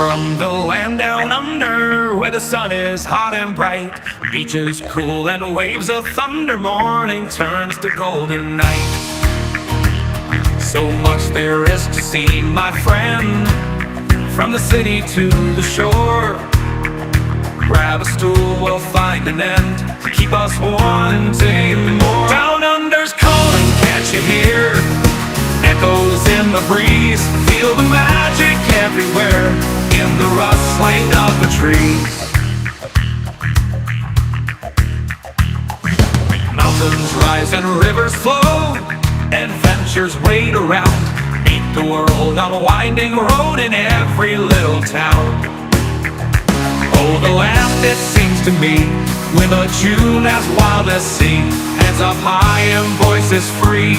from the land down under, where the sun is hot and bright, beaches cool and waves of thunder. Morning turns to golden night. So much there is to see, my friend, from the city to the shore. Grab a stool, we'll find an end to keep us wanting more. Down under's calling, can't you hear? Echoes in the breeze, feel the magic everywhere, in the rustling of the trees. Mountains rise and rivers flow, adventures wait around. Meet the world on a winding road in every little town. Oh, the land, it seems to me, with a tune as wild as sea, hands up high and voices free.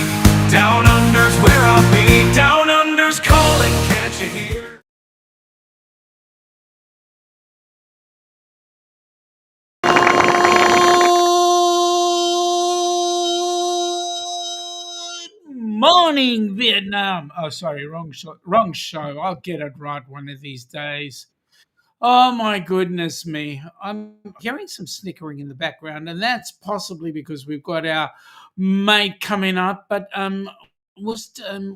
Down under's where I'll be. Down under's calling, can't you hear? Morning, Vietnam. Oh, sorry, wrong show. Wrong show. I'll get it right one of these days. Oh my goodness me! I'm hearing some snickering in the background, and that's possibly because we've got our mate coming up. But we'll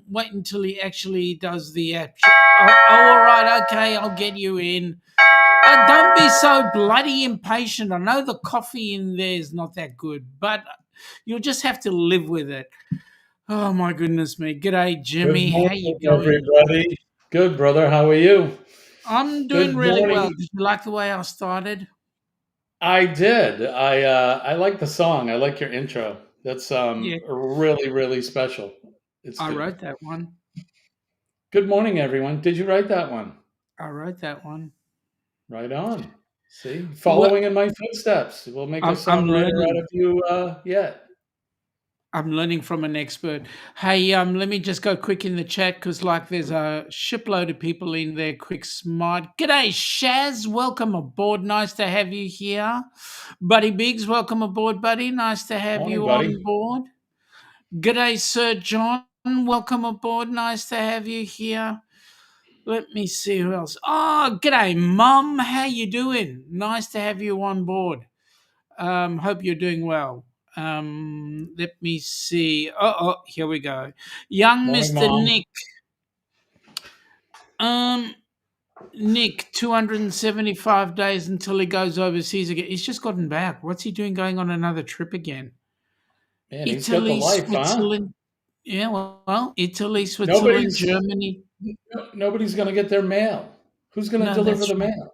wait until he actually does the app. All right, okay, I'll get you in. Don't be so bloody impatient. I know the coffee in there is not that good, but you'll just have to live with it. Oh my goodness me! G'day, Good Jimmy. How you morning, going? everybody. Good, brother. How are you? I'm doing Good really well. morning. Did you like the way I started? I did. I like the song. I like your intro. That's Yeah, really really special. It's I good. wrote that one. Good morning, everyone. Did you write that one? I wrote that one. Right on. See, Well, following in my footsteps. We'll make a I'm songwriter out learning. of you yet. I'm learning from an expert. Hey, let me just go quick in the chat because, like, there's a shipload of people in there. Quick smart. G'day, Shaz. Welcome aboard. Nice to have you here. Buddy Biggs, welcome aboard, buddy. Nice to have Morning, you buddy. on board. G'day, Sir John. Welcome aboard. Nice to have you here. Let me see who else. Oh, g'day, Mum. How you doing? Nice to have you on board. Hope you're doing well. Let me see. Here we go. Young Morning, Mr. mom. Nick. Um, Nick, 275 days until he goes overseas again. He's just gotten back. What's he doing going on another trip again? Man, he's got the Italy, life, huh? Switzerland. Yeah, well, Italy, Switzerland, Nobody's Germany. nobody's gonna get their mail. Who's gonna No, deliver that's the right. mail?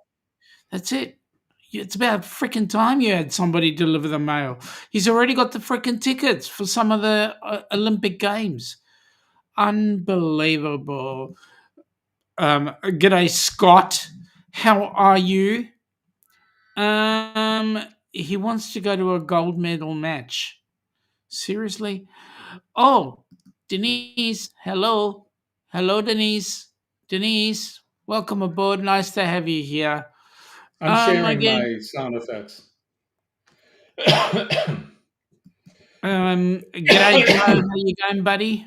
That's it. It's about freaking time you had somebody deliver the mail. He's already got the freaking tickets for some of the Olympic Games. Unbelievable. G'day, Scott. How are you? He wants to go to a gold medal match. Seriously? Oh, Denise. Hello. Hello, Denise. Denise, welcome aboard. Nice to have you here. I'm sharing Again, my sound effects. G'day, Joe. How you going, buddy?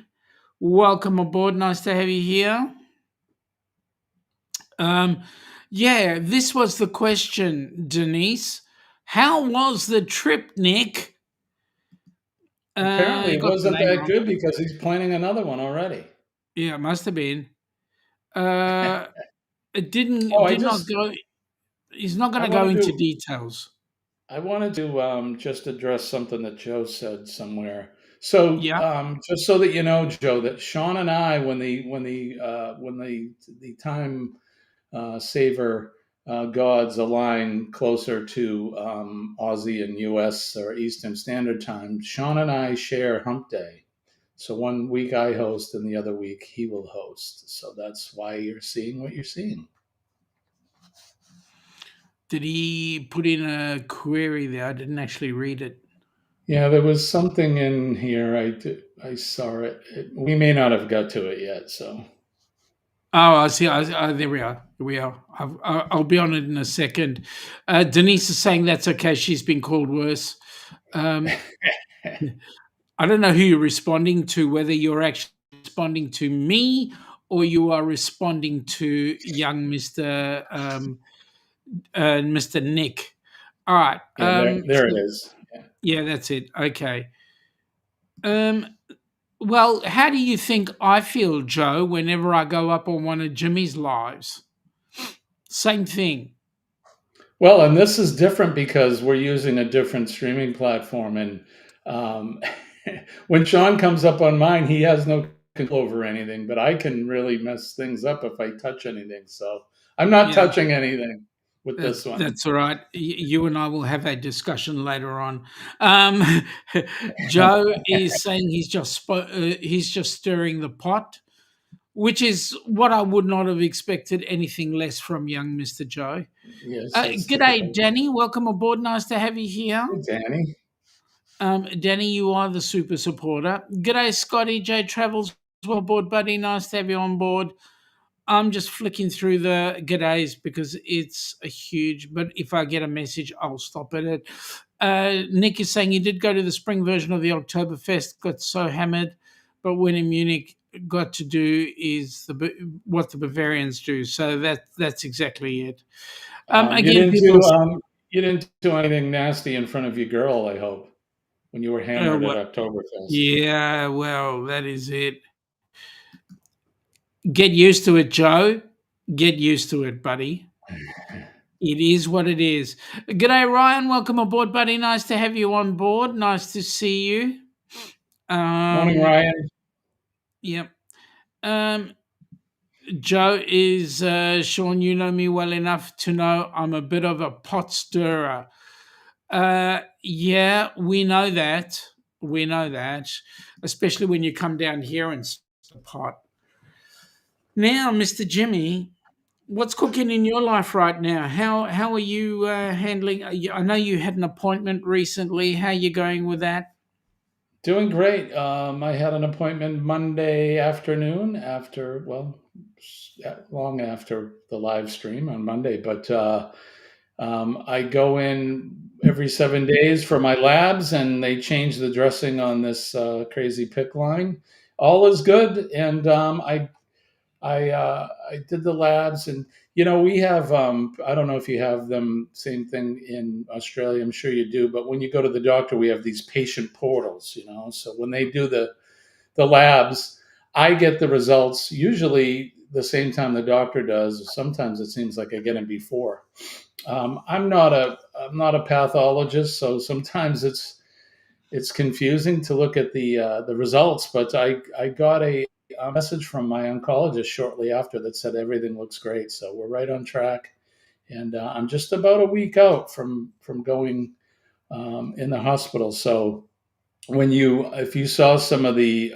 Welcome aboard. Nice to have you here. Yeah, this was the question, Denise. How was the trip, Nick? Apparently, You it got the wasn't name that wrong. good because he's planning another one already. Yeah, it must have been. Uh, it Oh, did not go. He's not going I to go wanted into to, details. I wanted to just address something that Joe said somewhere. So, Yeah. just so that you know, Joe, that Sean and I, when the time saver gods align closer to Aussie and U.S. or Eastern Standard Time, Sean and I share Hump Day. So one week I host, and the other week he will host. So that's why you're seeing what you're seeing. Did he put in a query there? I didn't actually read it. Yeah, there was something in here. I saw it. We may not have got to it yet. So Oh, I see. There we are. Here we are. I'll be on it in a second. Denise is saying that's okay. She's been called worse. Um, I don't know who you're responding to, whether you're actually responding to me or you are responding to young Mr. Nick. All right. Yeah, there it is. Yeah. Yeah, that's it. Okay. Um, well, how do you think I feel, Joe, whenever I go up on one of Jimmy's lives? Same thing. Well, and this is different because we're using a different streaming platform. And um, when Sean comes up on mine, he has no control over anything, but I can really mess things up if I touch anything. So I'm not Yeah, touching anything with this one. that's all right. You and I will have a discussion later on. Um, Joe is saying he's just stirring the pot, which is what I would not have expected anything less from young Mister Joe. Yes, that's G'day, typical. Danny. Welcome aboard. Nice to have you here. Hey, Danny. Danny, you are the super supporter. G'day, Scotty J Travels. Well aboard, buddy. Nice to have you on board. I'm just flicking through the g'days because it's a huge. But if I get a message, I'll stop at it. Nick is saying he did go to the spring version of the Oktoberfest, got so hammered, but when in Munich, got to do is what the Bavarians do. So that's exactly it. Um, you Again, didn't people. do you didn't do anything nasty in front of your girl, I hope, when you were hammered at Well, Oktoberfest. yeah, well, that is it. Get used to it, Joe. Get used to it, buddy. It is what it is. G'day, Ryan. Welcome aboard, buddy. Nice to have you on board. Nice to see you. Morning, Um, Ryan. yep. Um, Joe is Sean. You know me well enough to know I'm a bit of a pot stirrer. Yeah, we know that. We know that, especially when you come down here and stir the pot. Now, Mr. Jimmy, what's cooking in your life right now? How are you handling? I know you had an appointment recently. How are you going with that? Doing great. I had an appointment Monday afternoon after, well, long after the live stream on Monday, but I go in every 7 days for my labs, and they change the dressing on this crazy pick line. All is good, and I did the labs, and we have I don't know if you have them same thing in Australia. I'm sure you do, but when you go to the doctor, we have these patient portals. So when they do the labs, I get the results usually the same time the doctor does. Sometimes it seems like I get them before. I'm not a pathologist, so sometimes it's confusing to look at the results. But I got a message from my oncologist shortly after that said everything looks great. So we're right on track, and I'm just about a week out from going in the hospital. So if you saw some of the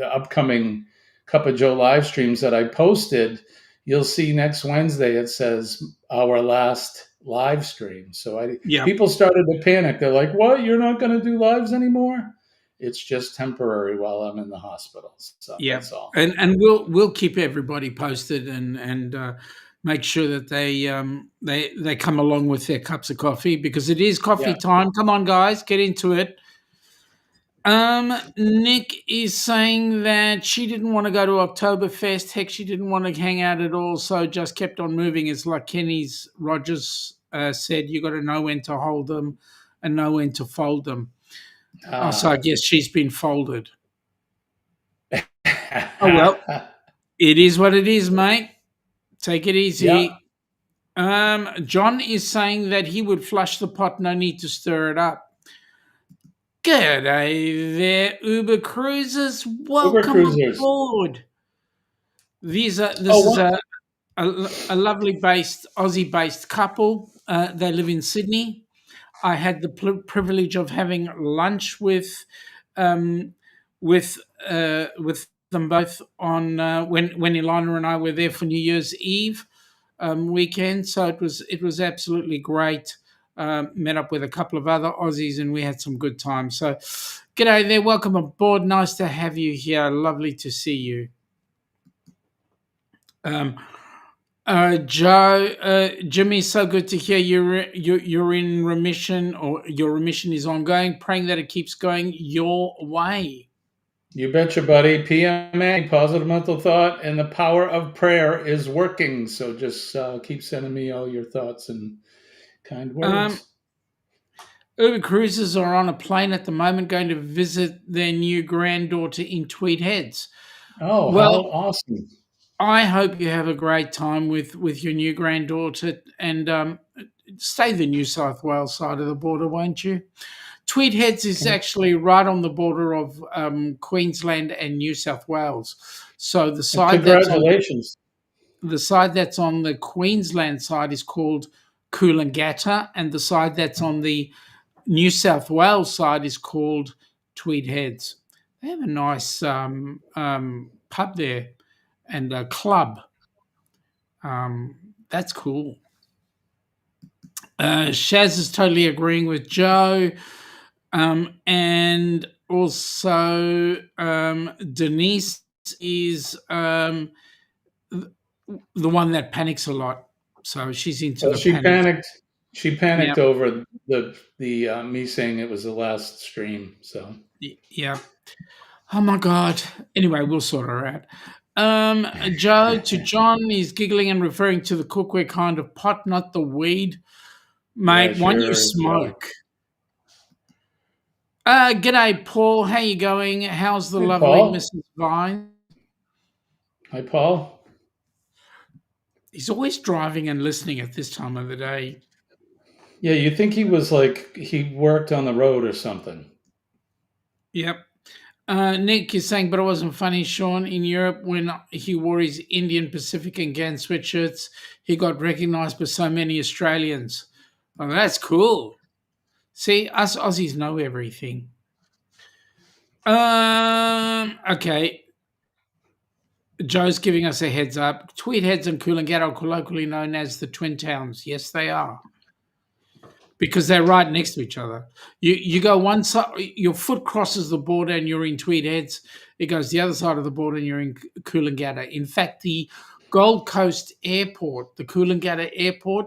upcoming Cup of Joe live streams that I posted, you'll see next Wednesday it says our last live stream. So Yeah, people started to panic. They're like, "What? You're not going to do lives anymore?" It's just temporary while I'm in the hospital. So yeah, that's all. and we'll keep everybody posted and make sure that they come along with their cups of coffee because it is coffee Yeah. time. Come on, guys, get into it. Nick is saying that she didn't want to go to Oktoberfest. Heck, she didn't want to hang out at all, so just kept on moving. It's like Kenny's Rogers said, you got to know when to hold them and know when to fold them. Oh, so I guess she's been folded. Oh, well, it is what it is, mate. Take it Yeah. easy. John is saying that he would flush the pot, no need to stir it up. G'day there, Uber cruisers. Uber Welcome cruisers. aboard. This Oh, is a lovely Aussie based couple. They live in Sydney. I had the privilege of having lunch um, with with them both on when Ilana and I were there for New Year's Eve weekend. So it was absolutely great. Met up with a couple of other Aussies and we had some good time. So, g'day there, welcome aboard. Nice to have you here. Lovely to see you. Um, Joe, Jimmy, so good to hear you're in remission or your remission is ongoing. Praying that it keeps going your way. You betcha, buddy. PMA, positive mental thought, and the power of prayer is working. So just keep sending me all your thoughts and kind Um, words. Uber Cruises are on a plane at the moment going to visit their new granddaughter in Tweed Heads. Oh, how Well, awesome. I hope you have a great time with your new granddaughter and stay the New South Wales side of the border, won't you? Tweed Heads is actually right on the border of Queensland and New South Wales. So Congratulations. the side that's on the Queensland side is called Coolangatta, and the side that's on the New South Wales side is called Tweed Heads. They have a nice pub there and a club. That's cool. Shaz is totally agreeing with Joe. And also, Denise is the one that panics a lot. So she's into Well, the panic. She Yeah. panicked over the me saying it was the last stream. So Yeah. Oh my God. Anyway, we'll sort her out. Joe to John is giggling and referring to the cookware kind of pot, not the weed. yeah, Mate, why don't you sure, Joe. smoke? G'day, Paul. How you going? How's the Hey, lovely Paul. Mrs. Vine? Hi, Paul. He's always driving and listening at this time of the day. Yeah, you think he was like he worked on the road or something? Yep. Nick is saying, but it wasn't funny, Sean. In Europe, when he wore his Indian Pacific and GAN sweatshirts, he got recognized by so many Australians. Oh, that's cool. See, us Aussies know everything. Okay. Joe's giving us a heads up. Tweed Heads and Coolangatta are colloquially known as the Twin Towns. Yes, they are. Because they're right next to each other. You go one side, your foot crosses the border and you're in Tweed Heads. It goes the other side of the border and you're in Coolangatta. In fact, the Gold Coast Airport, the Coolangatta Airport,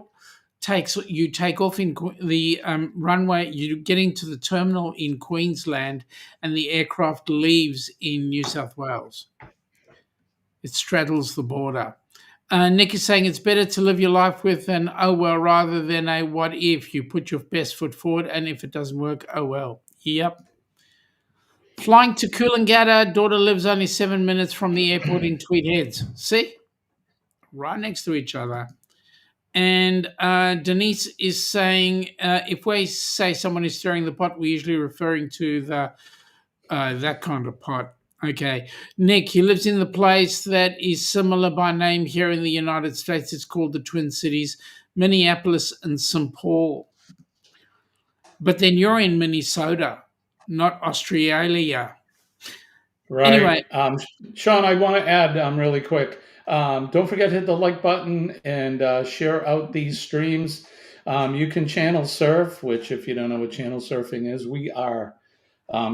you take off in the runway. You get into the terminal in Queensland, and the aircraft leaves in New South Wales. It straddles the border. Nick is saying it's better to live your life with an oh well rather than a what if. You put your best foot forward, and if it doesn't work, oh well. Yep. Flying to Coolangatta, daughter lives only 7 minutes from the airport in Tweed Heads. See? Right next to each other. And Denise is saying if we say someone is stirring the pot, we're usually referring to the that kind of pot. Okay. Nick, he lives in the place that is similar by name here in the United States. It's called the Twin Cities, Minneapolis and St. Paul. But then you're in Minnesota, not Australia. Right. Anyway, Sean, I want to add really quick. Don't forget to hit the like button and share out these streams. You can channel surf, which, if you don't know what channel surfing is, we are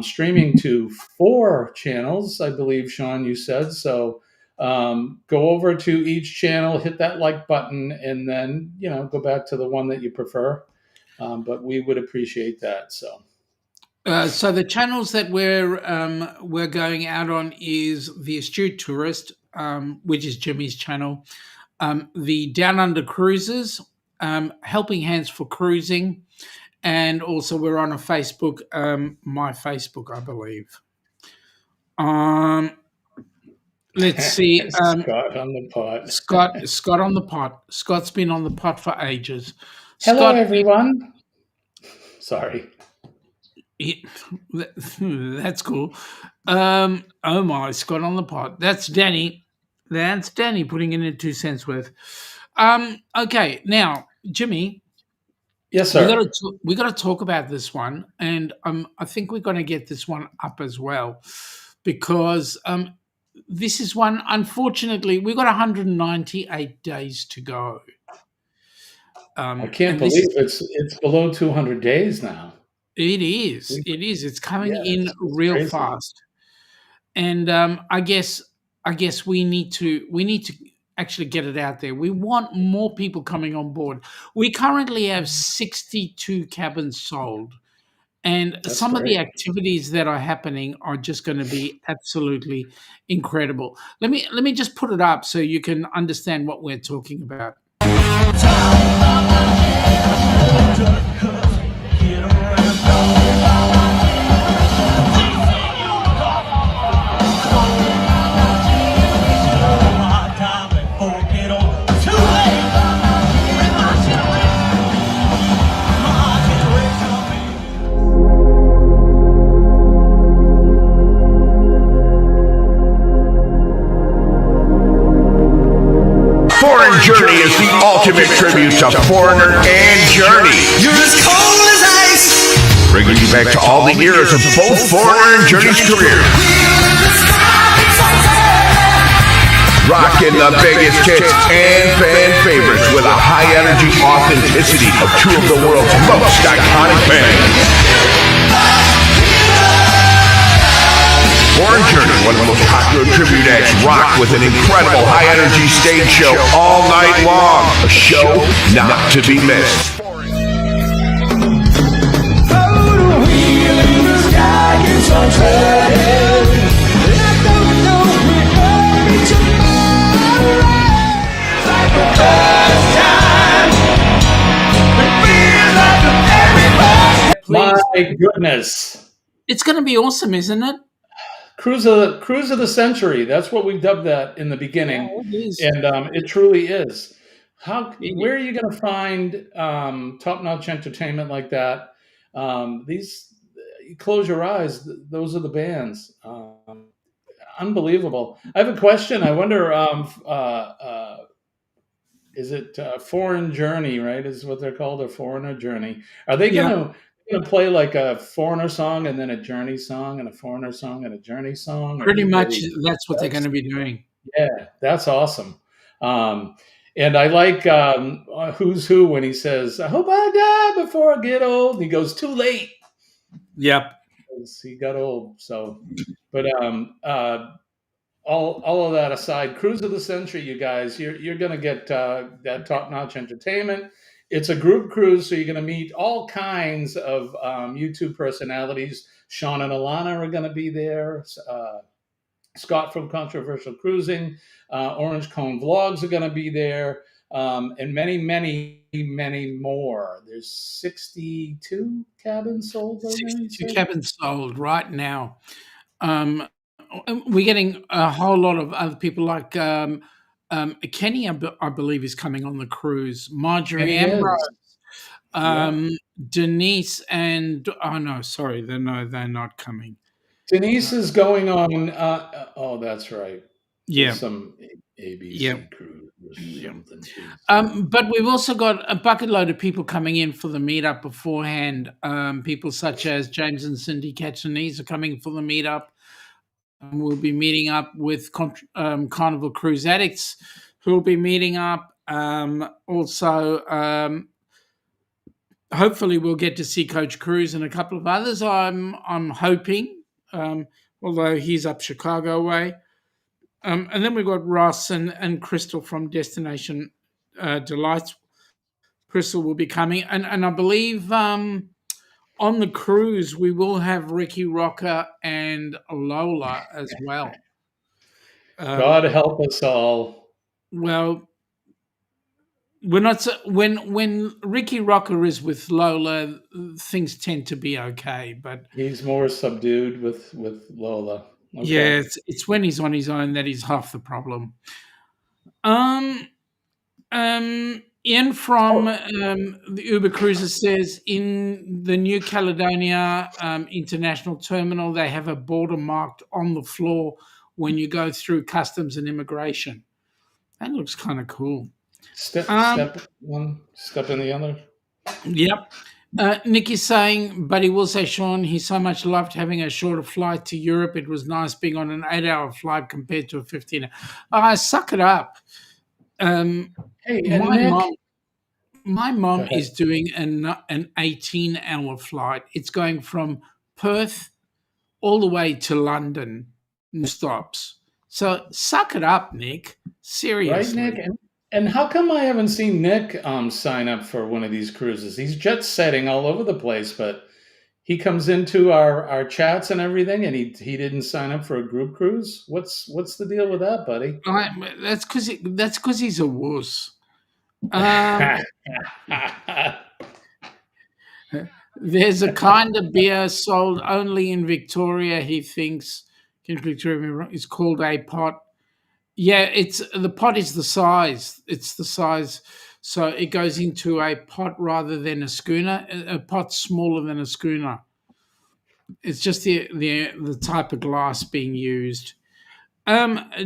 streaming to 4 channels, I believe, Sean, you said. So go over to each channel, hit that like button, and then, go back to the one that you prefer. But we would appreciate that. So. so the channels that we're going out on is the Astute Tourist, which is Jimmy's channel, the Down Under Cruises, Helping Hands for Cruising, and also we're on a Facebook, my Facebook, I believe. Let's see. Scott on the pot. Scott on the pot. Scott's been on the pot for ages. Hello, Scott, everyone. Sorry. that's cool. Oh my, Scott on the pot. That's Danny. That's Danny putting in a 2 cents worth. Okay, now Jimmy, Yes, sir. we got to talk about this one, and I think we're going to get this one up as well, because this is one. Unfortunately, we've got 198 days to go. I can't And believe it's below 200 days now. it is. It is. It's coming in It's real crazy. fast, and I guess we need to actually get it out there. We want more people coming on board. We currently have 62 cabins sold, And That's some of the great. activities that are happening are just going to be absolutely incredible. Let me just put it up so you can understand what we're talking about. Foreign Journey is the ultimate tribute to Foreigner and Journey. You're as cold as ice. Bringing you back to all the eras of both Foreigner and Journey's careers. Rocking the biggest hits and fan favorites with a high-energy authenticity of two of the world's most iconic bands. Foreign Journey, one of the most popular tribute acts, rock with an incredible high-energy stage show all night long. A show not to be missed. My goodness. It's going to be awesome, isn't it? Cruise of the century. That's what we dubbed that in the beginning, Yeah, it is. and it truly is. It Where are you going to find top-notch entertainment like that? You close your eyes. Those are the bands. Unbelievable. I have a question. I wonder. Is it Foreign Journey? Right, is what they're called, a Foreigner Journey. Are they Yeah, going to play like a Foreigner song and then a Journey song and a Foreigner song and a Journey song? Or pretty do much they? that's what they're going to be doing. Yeah, that's awesome. And I like Who's Who when he says, "I hope I die before I get old." And he goes, "Too late." Yep. 'Cause he got old. So, but all of that aside, Cruise of the Century, you guys, you're going to get that top notch entertainment. It's a group cruise, so you're going to meet all kinds of YouTube personalities. Shaun and Alana are going to be there. Scott from Controversial Cruising, Orange Cone Vlogs are going to be there, and many, many, many more. There's 62 cabins sold right now, you 62 said? cabins sold right now. Um, we're getting a whole lot of other people like Kenny, I believe, is coming on the cruise. And Marjorie he Ambrose, is. Yeah. um, Denise, and oh no, sorry, they're not coming. Denise is going on. Oh, that's right. Yeah, There's some yeah, ABC cruise or yeah. something. So, But we've also got a bucket load of people coming in for the meetup beforehand. People such as James and Cindy Katchanese are coming for the meetup. We'll be meeting up with Carnival Cruise Addicts, who will be meeting up. Hopefully, we'll get to see Coach Cruise and a couple of others. I'm hoping, although he's up Chicago way. And then we've got Ross and Crystal from Destination Delights. Crystal will be coming, and I believe on the cruise we will have Ricky Rocker and Lola as well. God help us all. Well, we're not when Ricky Rocker is with Lola, things tend to be okay. But He's more subdued with Lola. Okay. yeah, it's when he's on his own that he's half the problem. Um, Ian from Oh, the Uber Cruises says in the New Caledonia International Terminal they have a border marked on the floor when you go through customs and immigration. That looks kind of cool. Um, step one, step in the other. yep. Nick is saying, but he will say, Sean, he so much loved having a shorter flight to Europe. It was nice being on an 8-hour flight compared to a 15. Suck it up. Hey, and My Nick. mom, my Go mom ahead. is doing an 18-hour flight. It's going from Perth all the way to London, no stops. So suck it up, Nick. Right, Nick? Seriously. And how come I haven't seen Nick sign up for one of these cruises? He's jet setting all over the place, but he comes into our chats and everything, and he didn't sign up for a group cruise. What's the deal with that, buddy? That's because he's a wuss. Um, there's a kind of beer sold only in Victoria. He thinks, can Victoria be wrong? It's called a pot. Yeah, the pot is the size. It's the size, so it goes into a pot rather than a schooner. A pot smaller than a schooner. It's just the type of glass being used.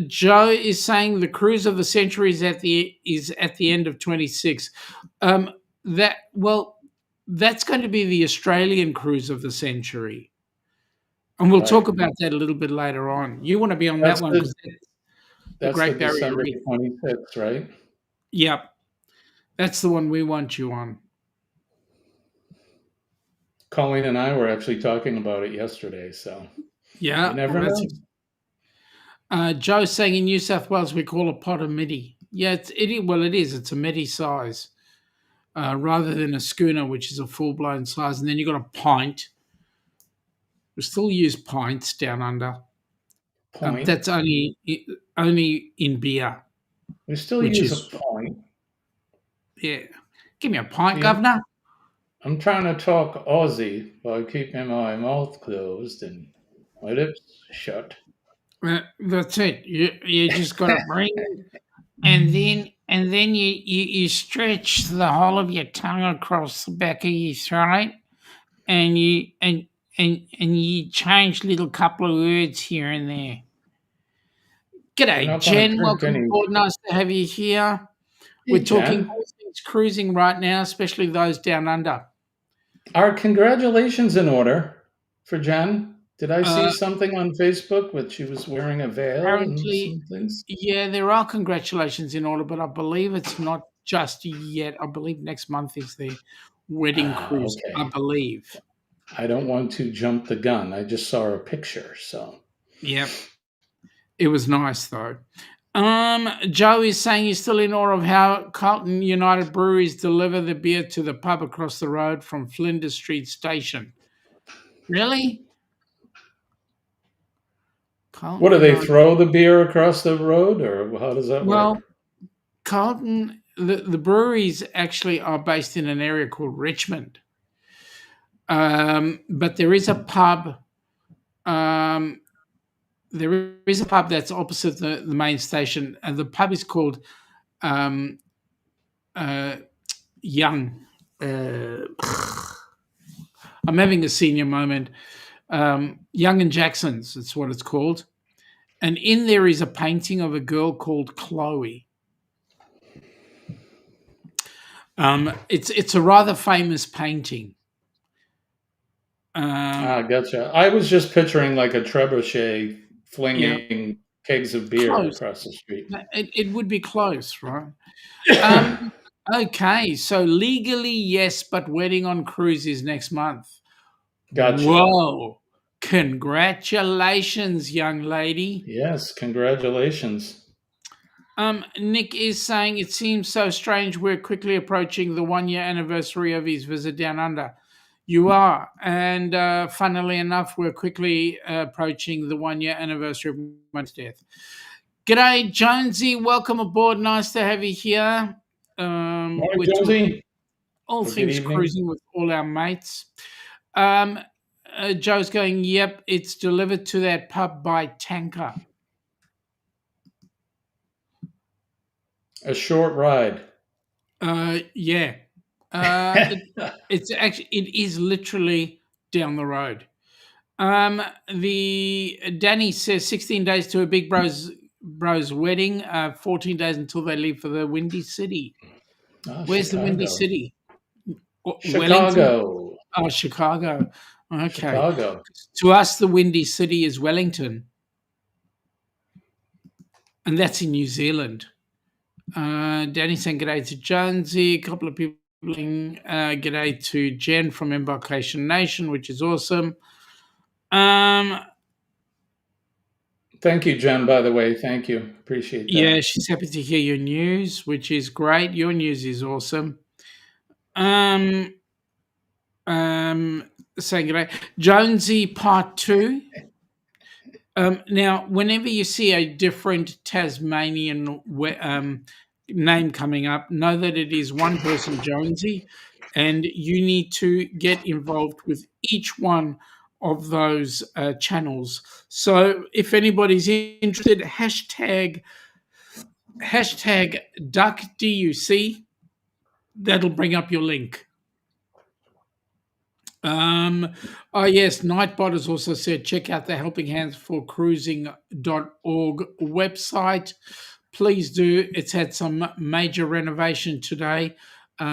Joe is saying the cruise of the century is at the end of 26. Um, that's going to be the Australian cruise of the century, and we'll talk Right. about that a little bit later on. You want to be on that That's one the because the that's the Great Barrier December Reef. 26th, right? Yep, that's the one we want you on. Colleen and I were actually talking about it yesterday, so Yeah, you never well, know. Joe's saying in New South Wales we call a pot a midi. Yeah, it is. It's a midi size. Rather than a schooner, which is a full-blown size. And then you've got a pint. We still use pints down under. Point. That's only in beer, We still which use a is, point. yeah. Give me a pint, See, governor. I'm trying to talk Aussie by keeping my mouth closed and my lips shut. That's it. You just got to bring, and then you stretch the whole of your tongue across the back of your throat, and you change little couple of words here and there. We're G'day, not going to Jen. drink Welcome any. aboard. Nice to have you here. Hey, We're talking Jen. all things cruising right now, especially those down under. Are congratulations in order for Jen? Did I see Uh, something on Facebook that she was wearing a veil and Apparently, some things? yeah, there are congratulations in order, but I believe it's not just yet. I believe next month is the wedding cruise. I Okay. believe. I don't want to jump the gun. I just saw a picture, so. Yep. It was nice though. Joe is saying he's still in awe of how Carlton United Breweries deliver the beer to the pub across the road from Flinders Street Station. Really? Carlton What do they United. throw the beer across the road, or how does that Well, work? Carlton, the breweries actually are based in an area called Richmond. But there is a pub. Um, there is a pub that's opposite the main station, and the pub is called um, uh, Young. I'm having a senior moment. Young and Jackson's, that's what it's called. And in there is a painting of a girl called Chloe. It's a rather famous painting. Gotcha. I was just picturing like a trebuchet Yeah, flinging kegs of beer close. across the street. It would be close, right? Okay, so legally yes, but wedding on cruise is next month. Gotcha. Whoa! Congratulations, young lady. Yes, congratulations. Nick is saying it seems so strange we're quickly approaching the 1 year anniversary of his visit down under. You are, and funnily enough, we're quickly approaching the 1 year anniversary of my death. G'day, Jonesy. Welcome aboard. Nice to have you here. Morning, We're talking Josie. all Or good things evening. cruising with all our mates. Joe's going, yep, it's delivered to that pub by tanker. A short ride. Yeah. It is literally down the road. The Danny says 16 days to a big bro's wedding, 14 days until they leave for the Windy City. Where's the Windy Chicago. City? Wellington? Chicago. Oh, Chicago. Okay. Chicago. To us, the Windy City is Wellington, and that's in New Zealand. Danny saying g'day to Jonesy. A couple of people saying g'day to Jen from Embarkation Nation, which is awesome. Thank you, Jen, by the way. Thank you. Appreciate that. Yeah, she's happy to hear your news, which is great. Your news is awesome. saying g'day. Jonesy Part 2. Now, whenever you see a different Tasmanian name coming up, know that it is one person, Jonesy, and you need to get involved with each one of those channels. So, if anybody's interested, hashtag DuckDUC. That'll bring up your link. Oh yes, Nightbot has also said check out the Helping Hands for Cruising.org website. Please do. It's had some major renovation today,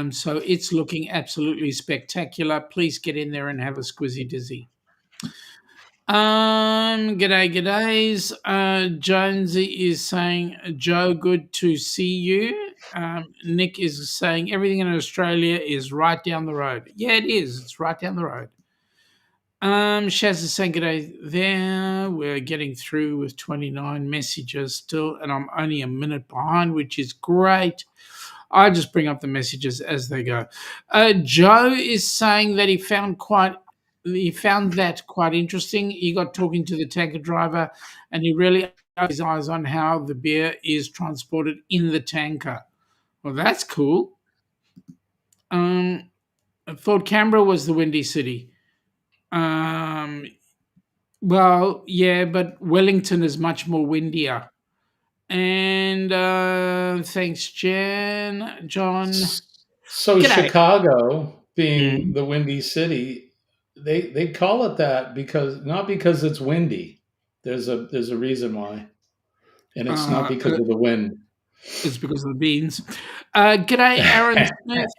so it's looking absolutely spectacular. Please get in there and have a squizzy dizzy. G'days. Jonesy is saying, Joe, good to see you. Nick is saying everything in Australia is right down the road. Yeah, it is. It's right down the road. Shaz is saying g'day there. We're getting through with 29 messages still, and I'm only a minute behind, which is great. I just bring up the messages as they go. Joe is saying that he found that quite interesting. He got talking to the tanker driver, and he really opened his eyes on how the beer is transported in the tanker. Well, that's cool. I thought Canberra was the Windy City. Well, yeah, but Wellington is much more windier. And thanks, John. So G'day. Chicago, being the Windy City, they call it that not because it's windy. There's a reason why, and it's not because of the wind. It's because of the beans. G'day, Aaron Smith.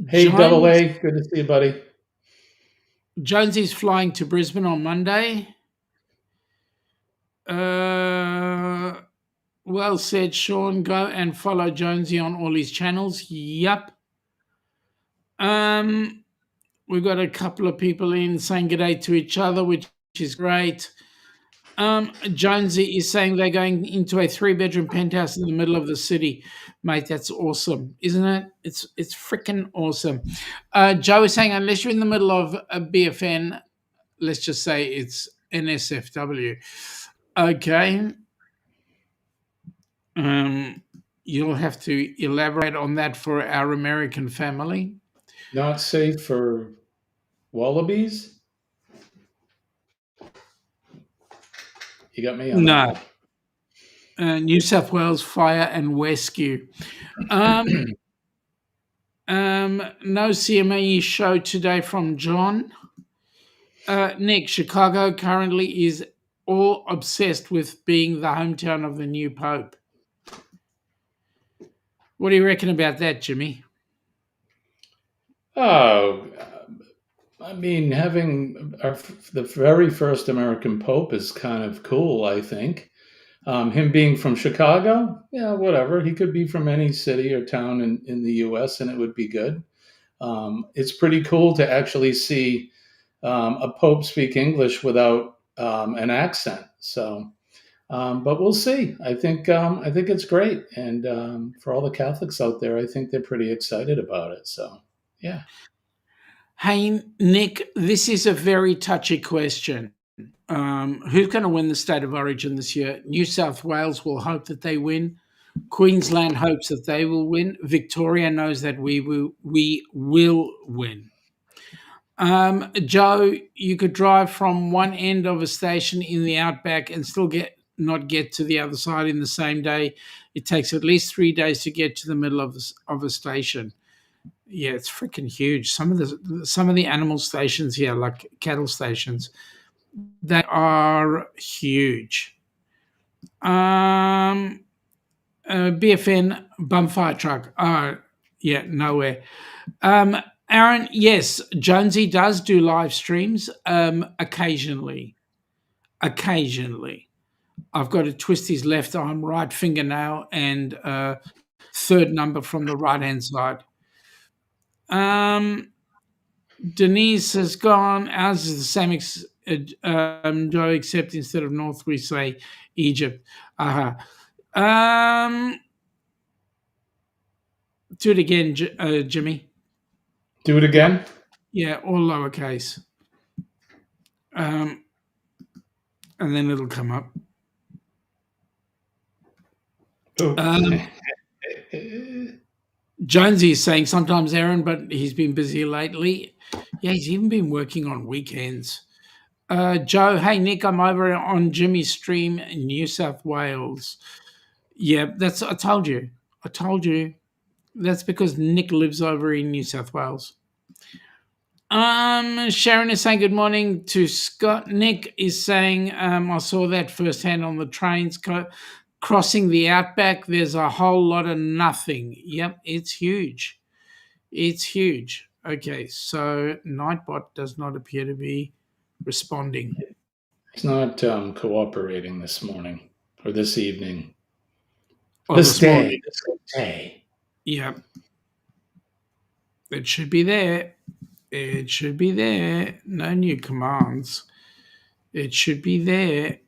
Hey, Double A, good to see you, buddy. Jonesy's flying to Brisbane on Monday. Well said, Sean. Go and follow Jonesy on all his channels. Yup. We've got a couple of people in saying g'day to each other, which is great. Jonesy is saying they're going into a 3-bedroom penthouse in the middle of the city. Mate, that's awesome, isn't it? It's freaking awesome. Joe is saying unless you're in the middle of a BFN, let's just say it's NSFW. Okay. You'll have to elaborate on that for our American family. Not safe for wallabies? You got me on that. No. New South Wales Fire and Rescue. No CMAE show today from John. Nick, Chicago currently is all obsessed with being the hometown of the new Pope. What do you reckon about that, Jimmy? Oh, I mean, having the very first American Pope is kind of cool, I think. Him being from Chicago, yeah, whatever. He could be from any city or town in the U.S., and it would be good. It's pretty cool to actually see a Pope speak English without an accent. So, but we'll see. I think it's great, and for all the Catholics out there, I think they're pretty excited about it. So, yeah. Hey, Nick, this is a very touchy question. Who's going to win the State of Origin this year? New South Wales will hope that they win. Queensland hopes that they will win. Victoria knows that we will win. Joe, you could drive from one end of a station in the outback and still not get to the other side in the same day. It takes at least 3 days to get to the middle of a station. Yeah, it's freaking huge. Some of the animal stations here, like cattle stations, they are huge. BFN bumfire truck. Yeah, nowhere. Aaron, yes, Jonesy does do live streams occasionally. Occasionally. I've got to twist his left arm, right fingernail, and third number from the right-hand side. Denise has gone. Ours is the same, Joe, except instead of North, we say Egypt. Do it again, Jimmy. Do it again. Yeah, all lowercase. And then it'll come up. Oh. Jonesy is saying sometimes Aaron, but he's been busy lately. Yeah, he's even been working on weekends. Joe, hey Nick, I'm over on Jimmy's stream in New South Wales. Yeah, I told you. That's because Nick lives over in New South Wales. Sharon is saying good morning to Scott. Nick is saying I saw that firsthand on the trains crossing the outback. There's a whole lot of nothing. Yep, it's huge. Okay, so Nightbot does not appear to be responding. It's not cooperating this morning or this evening. Oh, this morning. day. Yeah. It should be there. No new commands. It should be there.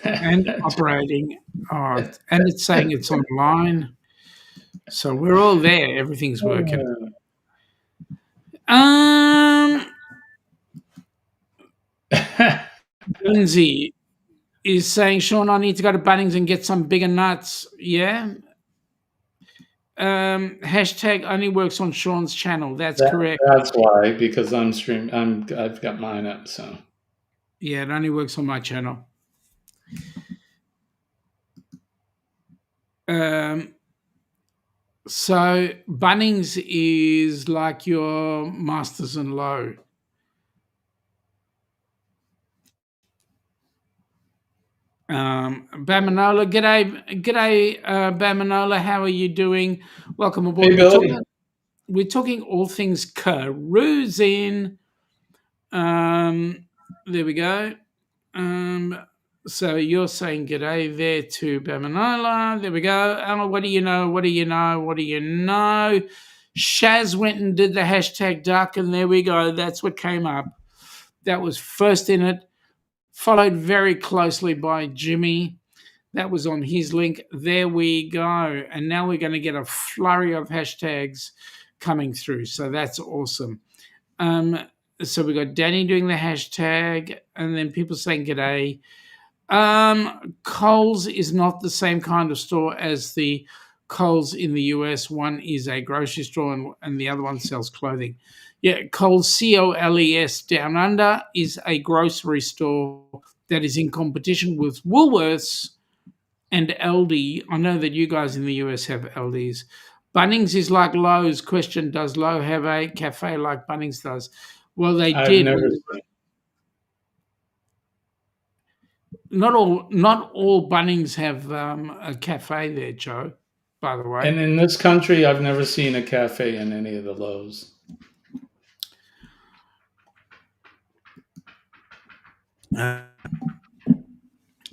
And operating. Oh, and it's saying it's online. So we're all there. Everything's working. Lindsay is saying, Shaun, I need to go to Bunnings and get some bigger nuts. Yeah. Hashtag only works on Shaun's channel. That's correct. That's why, because I'm streaming. I've got mine up. So yeah, it only works on my channel. So Bunnings is like your Masters and Low. Bamanola, g'day, Bamanola. How are you doing? Welcome aboard. Hey, Billy. We're talking all things cruising. There we go. So you're saying g'day there to Bamanola. There we go. Oh, what do you know? Shaz went and did the hashtag duck, and there we go. That's what came up. That was first in it, followed very closely by Jimmy. That was on his link. There we go. And now we're going to get a flurry of hashtags coming through. So that's awesome. So we got Danny doing the hashtag, and then people saying g'day. Coles is not the same kind of store as the Coles in the US. One is a grocery store and the other one sells clothing. Yeah, Coles, COLES Down Under, is a grocery store that is in competition with Woolworths and Aldi. I know that you guys in the US have Aldis. Bunnings is like Lowe's. Question, does Lowe have a cafe like Bunnings does? Well, they did. Not all Bunnings have a cafe there, Joe, by the way. And in this country, I've never seen a cafe in any of the Lowe's.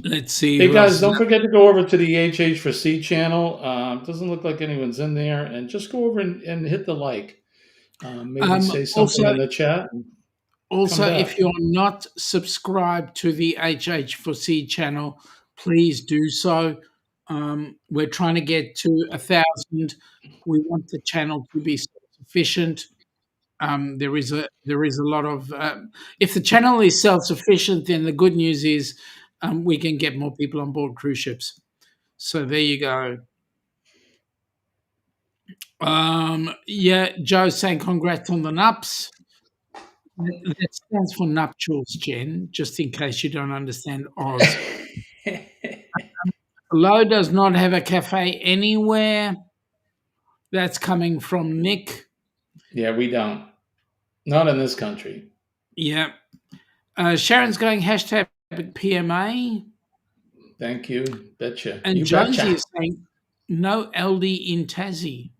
Let's see. Hey, guys, don't forget to go over to the HH4C channel. Doesn't look like anyone's in there. And just go over and hit the like. Maybe say something in the chat. Also, if you're not subscribed to the HH4C channel, please do so. We're trying to get to 1,000. We want the channel to be self-sufficient. There is a lot of if the channel is self-sufficient, then the good news is we can get more people on board cruise ships. So there you go. Yeah, Joe's saying congrats on the nups. That stands for nuptials, Jen, just in case you don't understand Oz. Lowe does not have a cafe anywhere. That's coming from Nick. Yeah, we don't. Not in this country. Yeah. Sharon's going hashtag PMA. Thank you. Betcha. And Jonesy is saying no LD in Tassie.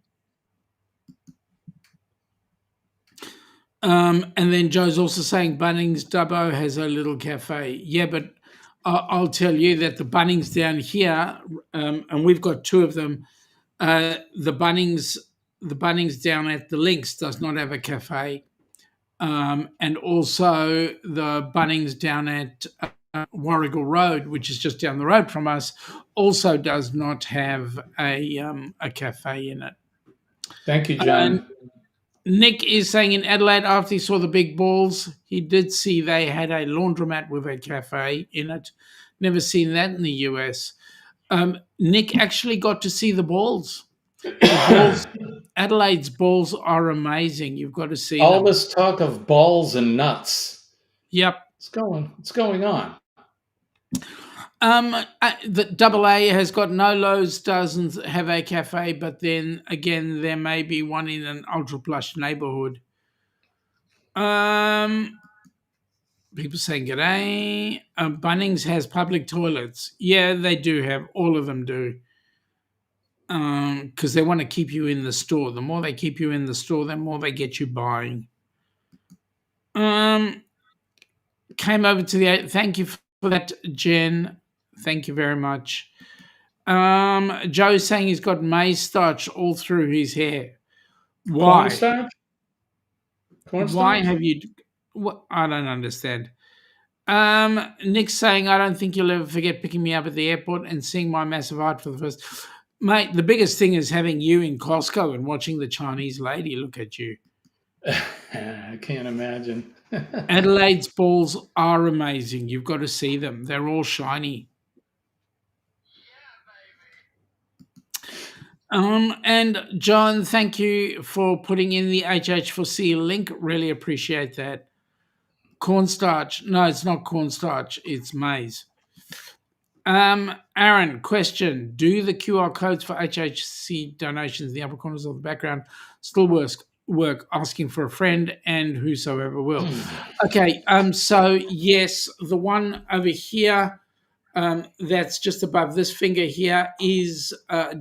And then Joe's also saying Bunnings Dubbo has a little cafe. Yeah, but I'll tell you that the Bunnings down here, and we've got two of them, the Bunnings down at the Links does not have a cafe. And also the Bunnings down at Warrigal Road, which is just down the road from us, also does not have a cafe in it. Thank you, John. Nick is saying in Adelaide, after he saw the big balls, he did see they had a laundromat with a cafe in it. Never seen that in the US. Nick actually got to see the balls. The balls, Adelaide's balls are amazing. You've got to see All them. this talk of balls and nuts. Yep. What's going on? The double A has got no lows, doesn't have a cafe, but then again, there may be one in an ultra plush neighborhood. People saying g'day. Bunnings has public toilets. Yeah, they do have. All of them do. Because they want to keep you in the store. The more they keep you in the store, the more they get you buying. Came over to the. Thank you for that, Jen. Thank you very much. Joe's saying he's got maize starch all through his hair. Why? Cornstarch? Why have you? What? I don't understand. Nick's saying, I don't think you'll ever forget picking me up at the airport and seeing my massive art for the first. Mate, the biggest thing is having you in Costco and watching the Chinese lady look at you. I can't imagine. Adelaide's balls are amazing. You've got to see them. They're all shiny. And John, thank you for putting in the HH4C link. Really appreciate that. Cornstarch. No, it's not cornstarch. It's maize. Aaron, question. Do the QR codes for HHC donations in the upper corners of the background still work? Asking for a friend and whosoever will. Okay, so yes, the one over here that's just above this finger here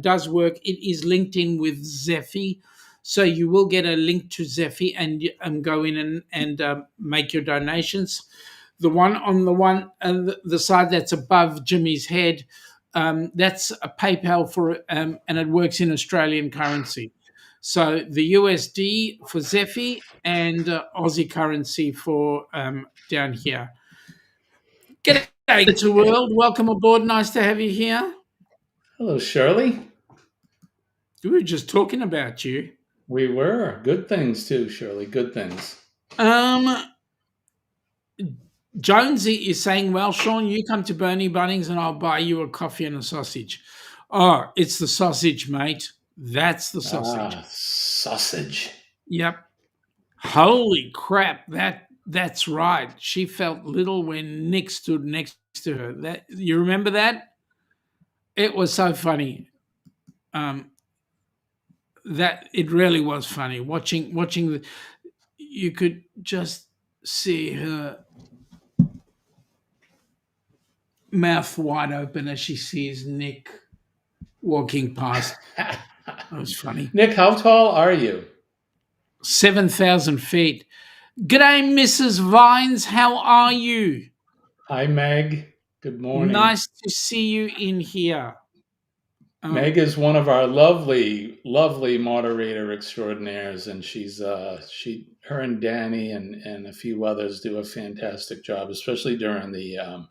does work. It is linked in with Zephy. So you will get a link to Zephy and go in and make your donations. The one on the side that's above Jimmy's head, that's a PayPal for and it works in Australian currency. So the USD for Zephy and Aussie currency for down here. G'day to world. Welcome aboard. Nice to have you here. Hello, Shirley. We were just talking about you. We were. Good things too, Shirley. Good things. Jonesy is saying, well, Shaun, you come to Bernie Bunnings and I'll buy you a coffee and a sausage. Oh, it's the sausage, mate. That's the sausage. Sausage. Yep. Holy crap. That's right. She felt little when Nick stood next to her. That you remember that? It was so funny. That it really was funny. Watching you could just see her mouth wide open as she sees Nick walking past. That was funny. Nick, how tall are you? 7,000 feet. G'day, Mrs. Vines. How are you? Hi, Meg. Good morning. Nice to see you in here. Meg is one of our lovely, lovely moderator extraordinaires, and her and Danny and a few others do a fantastic job, especially during the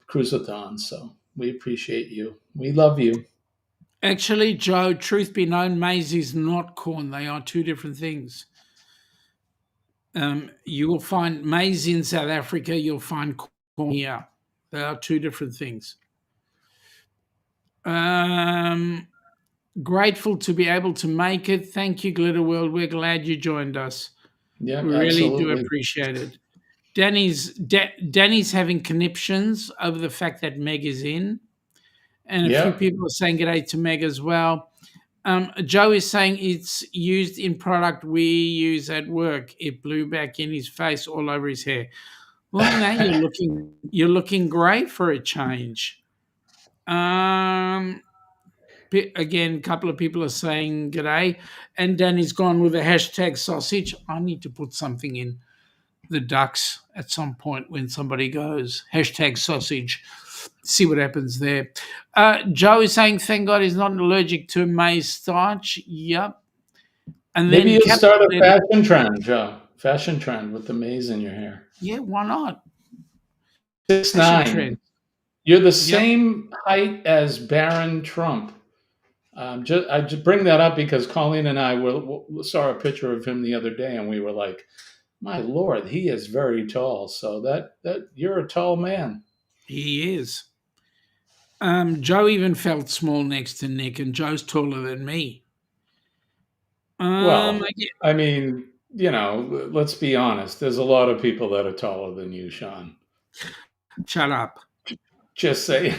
cruisathon. So we appreciate you. We love you. Actually, Joe, truth be known, maize is not corn. They are two different things. You will find maize in South Africa. You'll find corn here. They are two different things. Grateful to be able to make it. Thank you, Glitter World. We're glad you joined us. Yeah, we really absolutely. do appreciate it. Danny's having conniptions over the fact that Meg is in, and a few people are saying g'day to Meg as well. Joe is saying it's used in product we use at work. It blew back in his face, all over his hair. Well, now you're looking grey for a change. Again, a couple of people are saying g'day, and Danny's gone with a hashtag sausage. I need to put something in the ducks at some point when somebody goes hashtag sausage. See what happens there. Joe is saying, thank God he's not allergic to maize starch. Yep. And then maybe you'll start a fashion trend, Joe. Fashion trend with the maize in your hair. Yeah, why not? 6'9". You're the same height as Baron Trump. I just bring that up because Colleen and I saw a picture of him the other day, and we were like, "My Lord, he is very tall." So that you're a tall man. He is. Joe even felt small next to Nick, and Joe's taller than me. Well, I get, I mean, let's be honest. There's a lot of people that are taller than you, Sean. shut up. Just say.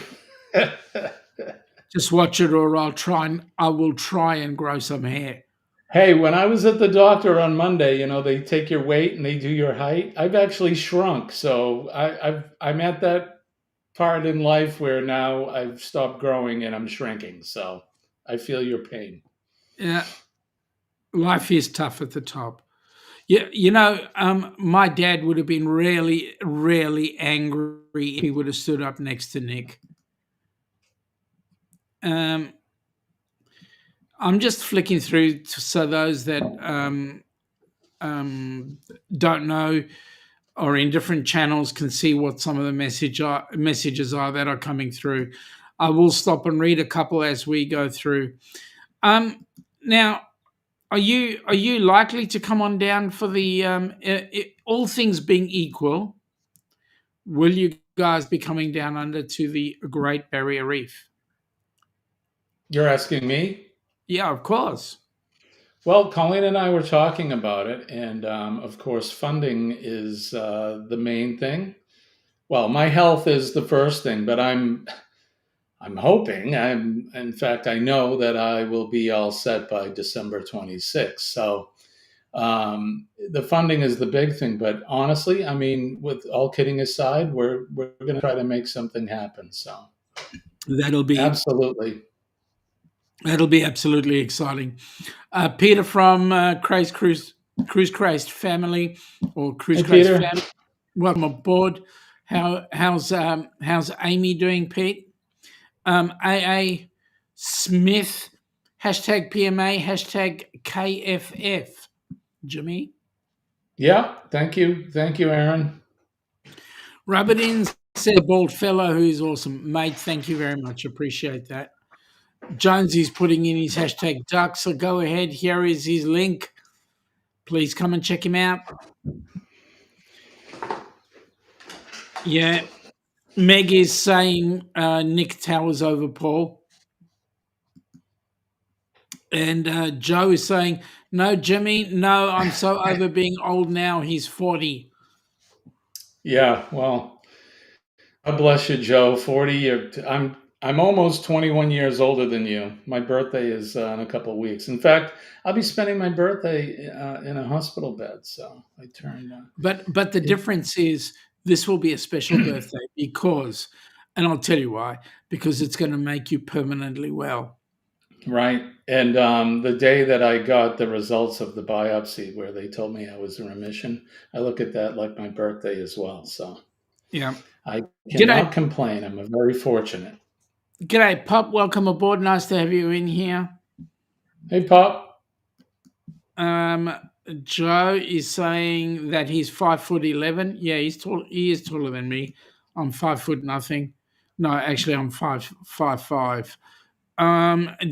Just watch it, or I will try and grow some hair. Hey, when I was at the doctor on Monday, they take your weight and they do your height. I've actually shrunk, so I'm at that part in life where now I've stopped growing and I'm shrinking. So I feel your pain. Yeah, life is tough at the top. Yeah, my dad would have been really, really angry if he would have stood up next to Nick. Um, I'm just flicking through so those that um, don't know or in different channels can see what some of the messages are that are coming through. I will stop and read a couple as we go through. Now, are you likely to come on down for the all things being equal? Will you guys be coming down under to the Great Barrier Reef? You're asking me? Yeah, of course. Well, Colleen and I were talking about it, and of course, funding is the main thing. Well, my health is the first thing, but I'm hoping. In fact, I know that I will be all set by December 26th. So the funding is the big thing. But honestly, I mean, with all kidding aside, we're going to try to make something happen. So That'll be absolutely. that'll be absolutely exciting. Peter from Cruise Christ family or Cruise Hey, Christ Peter. family, welcome aboard. How's Amy doing, Pete? AA Smith, hashtag PMA, hashtag KFF. Jimmy. Yeah. Thank you. Thank you, Aaron. Rubbertin said a bald fellow who's awesome. Mate, thank you very much. Appreciate that. Jonesy's putting in his hashtag duck, so go ahead. Here is his link. Please come and check him out. Yeah. Meg is saying Nick towers over Paul. And Joe is saying, no, Jimmy, no, I'm so over being old now. He's 40. Yeah. Well, God bless you, Joe. 40. I'm almost 21 years older than you. My birthday is in a couple of weeks. In fact, I'll be spending my birthday in a hospital bed. So I turned. But the difference is this will be a special birthday because, and I'll tell you why, because it's going to make you permanently well. Right. And the day that I got the results of the biopsy where they told me I was in remission, I look at that like my birthday as well. So yeah, I cannot complain. I'm very fortunate. G'day, Pop. Welcome aboard. Nice to have you in here. Hey, Pop. Joe is saying that he's 5'11". Yeah, he's tall. He is taller than me. I'm 5 foot nothing. No, actually, I'm 5'5".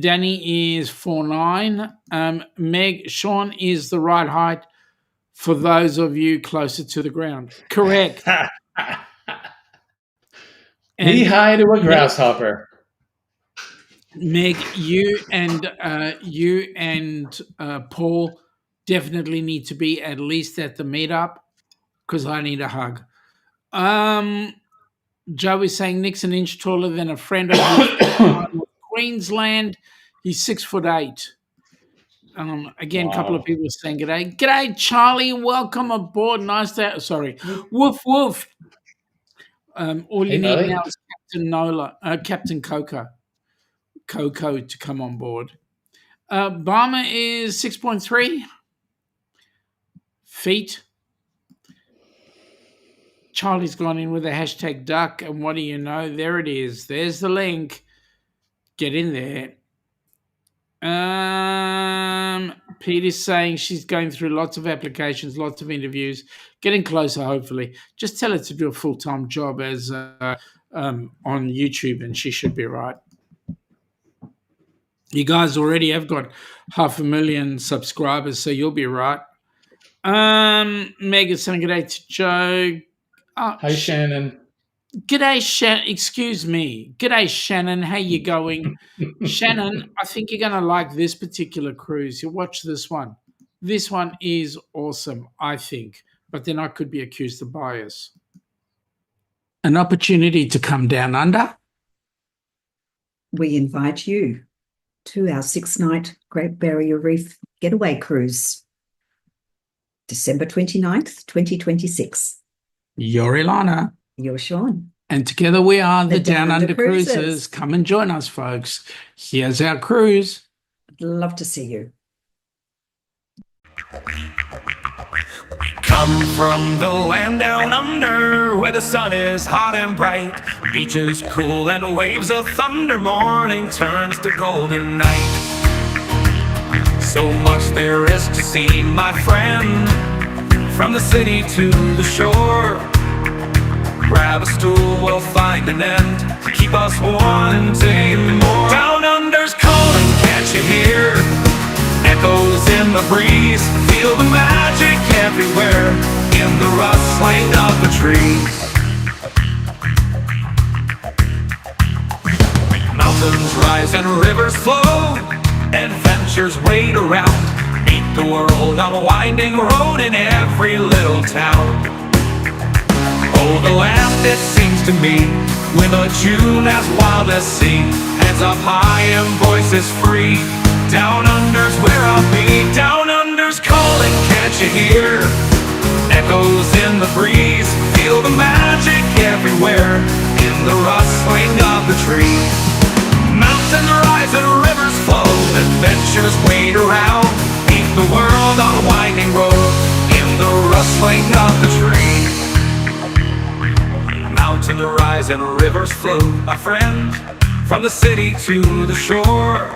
Danny is 4'9". Meg, Sean is the right height for those of you closer to the ground. Correct. Knee high to a grasshopper. Meg, you and Paul definitely need to be at least at the meetup because I need a hug. Joe is saying Nick's an inch taller than a friend of his Queensland. He's 6'8". Again, a couple of people saying g'day. G'day, Charlie. Welcome aboard. Nice to sorry. Woof woof. All you need now is Captain Coco to come on board. Barmer is 6.3 feet. Charlie's gone in with a hashtag duck, and what do you know? There it is. There's the link. Get in there. Pete is saying she's going through lots of applications, lots of interviews, getting closer, hopefully. Just tell her to do a full-time job as on YouTube, and she should be right. You guys already have got 500,000 subscribers, so you'll be right. Megan saying good day to Joe. Hi, Shannon. G'day, Shannon. Excuse me. G'day, Shannon. How you going? Shannon, I think you're going to like this particular cruise. You watch this one. This one is awesome, I think. But then I could be accused of bias. An opportunity to come down under. We invite you to our 6-night Great Barrier Reef getaway cruise, December 29th, 2026. You're Ilana. You're Shaun. And together we are the Down Under Cruisers. Cruisers. Come and join us, folks. Here's our cruise. Love to see you. Come from the land down under, where the sun is hot and bright, beaches cool and waves of thunder, morning turns to golden night. So much there is to see, my friend, from the city to the shore. Grab a stool, we'll find an end to keep us wanting more. Down under's calling, can't you hear? Echoes in the breeze, feel the magic everywhere, in the rustling of the trees. Mountains rise and rivers flow, adventures wait around, meet the world on a winding road in every little town. Oh, the land, it seems to me, with a tune as wild as sea, hands up high and voices free. Down under's where I'll be. Down under's calling, can't you hear? Echoes in the breeze, feel the magic everywhere, in the rustling of the trees. Mountains rise and rivers flow, adventures wait around, meet the world on a winding road, in the rustling of the trees. Mountains rise and rivers flow, my friend, from the city to the shore.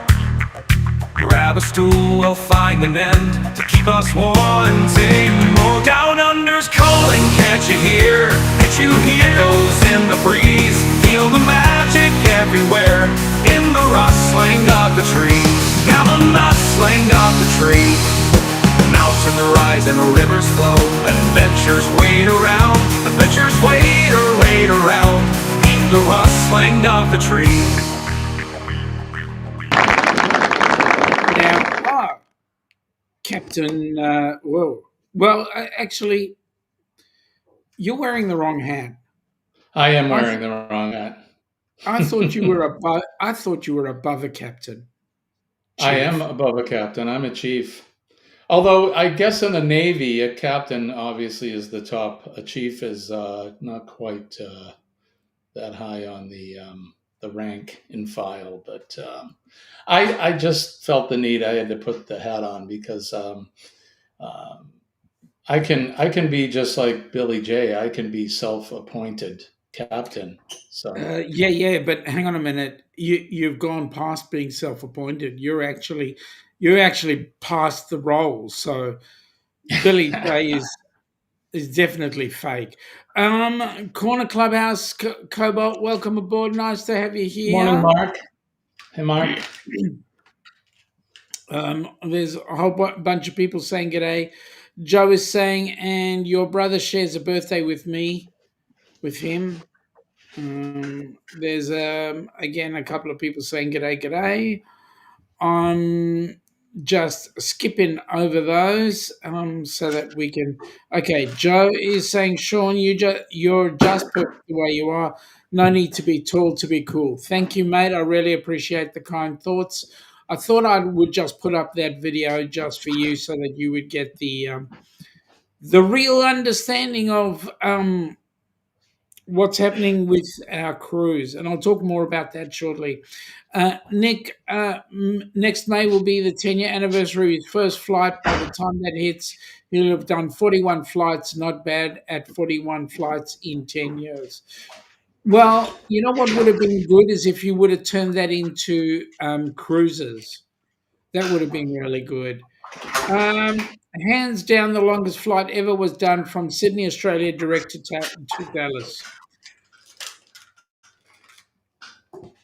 Grab a stool, we'll find an end to keep us wanting more. Down under's calling, can't you hear? Can't you hear? Echoes in the breeze, feel the magic everywhere, in the rustling of the trees. Now the rustling of the trees. Mountains rise and rivers flow, adventures wait around, adventures wait around, in the rustling of the trees. Captain, whoa. Well, actually, you're wearing the wrong hat. I am wearing the wrong hat. I thought you were above. I thought you were above a captain. Chief. I am above a captain. I'm a chief. Although I guess in the Navy, a captain obviously is the top. A chief is not quite that high on the rank and file, but I just felt the need. I had to put the hat on because I can be just like Billy J. I can be self-appointed captain. So yeah, but hang on a minute. You've gone past being self-appointed. You're actually past the role. So Billy J is definitely fake. Corner Clubhouse, Cobalt, welcome aboard. Nice to have you here. Morning, Mark. Hey, Mark. There's a whole bunch of people saying g'day. Joe is saying, and your brother shares a birthday with him. There's again a couple of people saying g'day. I'm just skipping over those so that we can. Okay, Joe is saying, Shaun, you're just perfect the way you are. No need to be tall to be cool. Thank you, mate. I really appreciate the kind thoughts. I thought I would just put up that video just for you so that you would get the real understanding of what's happening with our cruise, and I'll talk more about that shortly. Nick, next May will be the 10-year anniversary of his first flight. By the time that hits, he'll have done 41 flights. Not bad at 41 flights in 10 years. Well, you know what would have been good is if you would have turned that into cruises. That would have been really good. Hands down, the longest flight ever was done from Sydney, Australia, direct to Dallas.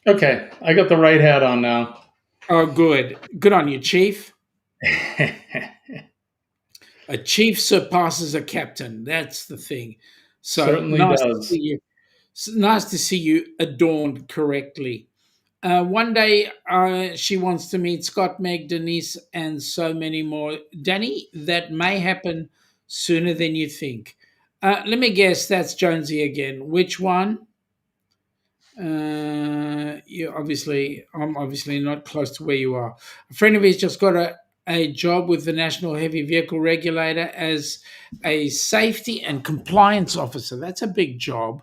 Okay, I got the right hat on now. Oh, good. Good on you, Chief. A chief surpasses a captain. That's the thing. So Certainly nice to see does. you. Nice to see you adorned correctly. One day, she wants to meet Scott, Meg, Denise, and so many more. Danny, that may happen sooner than you think. Let me guess, that's Jonesy again. Which one? I'm obviously not close to where you are. A friend of his just got a job with the National Heavy Vehicle Regulator as a safety and compliance officer. That's a big job.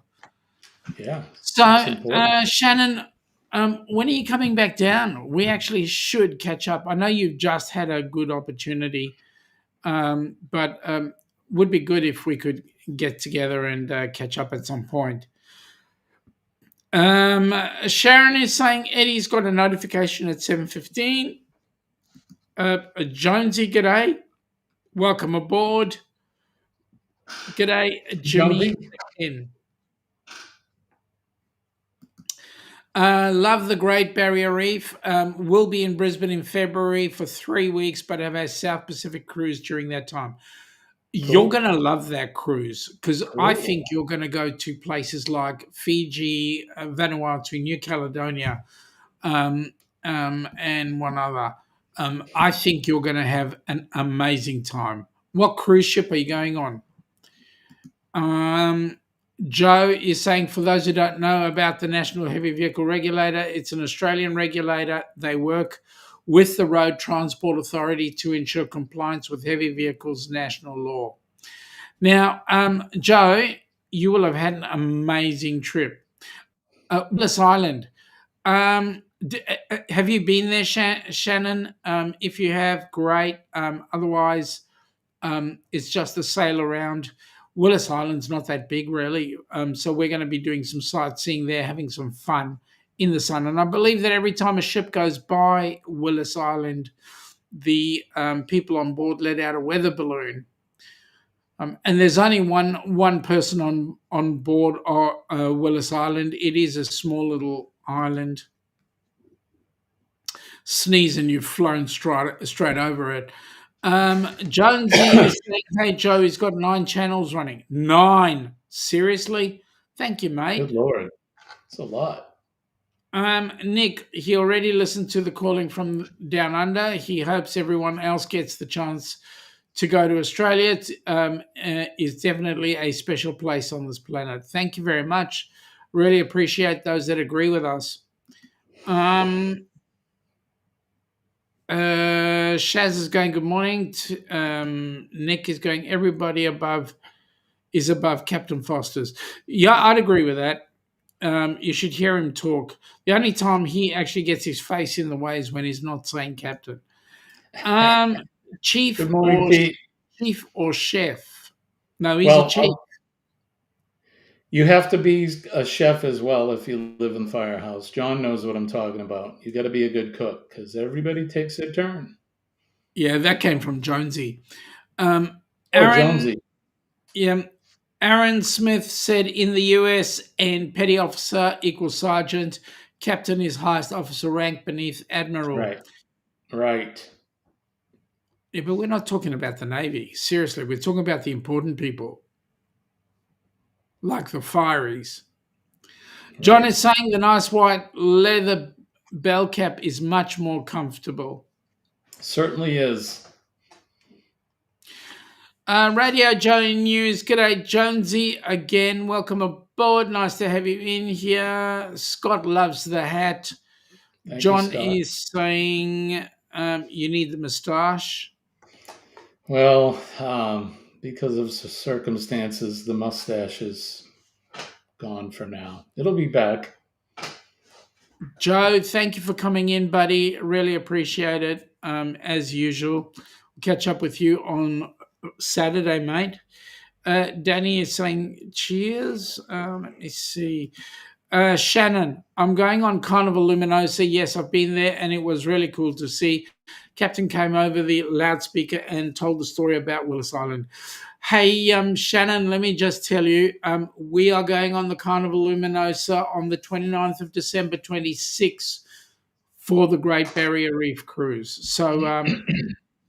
Yeah, So, it's important. Shannon, when are you coming back down? We actually should catch up. I know you've just had a good opportunity, but would be good if we could get together and catch up at some point. Sharon is saying Eddie's got a notification at 7:15. Jonesy, g'day. Welcome aboard. G'day, Jimmy Jonesy, again. Love the Great Barrier Reef. We'll be in Brisbane in February for 3 weeks, but have a South Pacific cruise during that time. You're cool. going to love that cruise because I Cool. think you're going to go to places like Fiji, Vanuatu, New Caledonia, and one other. I think you're going to have an amazing time. What cruise ship are you going on? Joe is saying, for those who don't know about the National Heavy Vehicle Regulator, it's an Australian regulator. They work with the Road Transport Authority to ensure compliance with heavy vehicles national law. Now, Joe, you will have had an amazing trip. Willis Island. Have you been there, Shannon? If you have, great. Otherwise, it's just a sail around. Willis Island's not that big, really. So we're going to be doing some sightseeing there, having some fun in the sun. And I believe that every time a ship goes by Willis Island, the people on board let out a weather balloon. And there's only one person on board Willis Island. It is a small little island. Sneeze and you've flown straight over it. Jonesy is saying, hey, Joe, he's got 9 channels running. 9. Seriously? Thank you, mate. Good Lord. It's a lot. Nick, he already listened to the calling from Down Under. He hopes everyone else gets the chance to go to Australia. Is definitely a special place on this planet. Thank you very much. Really appreciate those that agree with us. Shaz is going, good morning. Nick is going, everybody is above Captain Foster's. Yeah, I'd agree with that. You should hear him talk. The only time he actually gets his face in the way is when he's not saying captain. Chief, Good morning, or Pete. chief or chef? No, he's a chief. You have to be a chef as well if you live in Firehouse. John knows what I'm talking about. You got to be a good cook because everybody takes their turn. Yeah, that came from Jonesy. Aaron, Jonesy. Yeah, Aaron Smith said in the U.S. and petty officer equals sergeant, captain is highest officer rank beneath admiral. Right. Yeah, but we're not talking about the Navy. Seriously, we're talking about the important people, like the fireys. Right. John is saying the nice white leather bell cap is much more comfortable. Certainly is. Radio Joe News. G'day, Jonesy. Again, welcome aboard. Nice to have you in here. Scott loves the hat. Thank John you, is saying you need the moustache. Well, because of circumstances, the mustache is gone for now. It'll be back. Joe, thank you for coming in, buddy. Really appreciate it. As usual, we'll catch up with you on Saturday, mate. Danny is saying cheers. Let me see. Shannon, I'm going on Carnival Luminosa. Yes, I've been there and it was really cool to see. Captain came over the loudspeaker and told the story about Willis Island. Hey, Shannon, let me just tell you, we are going on the Carnival Luminosa on the 29th of December 26 for the Great Barrier Reef cruise. So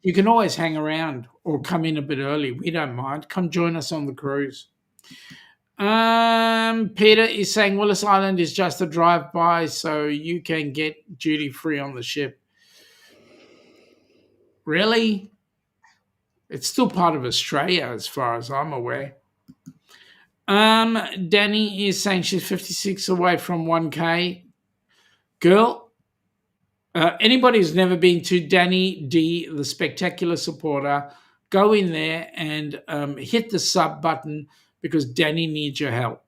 you can always hang around or come in a bit early. We don't mind. Come join us on the cruise. Peter is saying Willis Island is just a drive-by, so you can get duty-free on the ship. Really? It's still part of Australia, as far as I'm aware. Danny is saying she's 56 away from 1K. Girl, anybody who's never been to Danny D, the Spectacular Supporter, go in there and hit the sub button because Danny needs your help.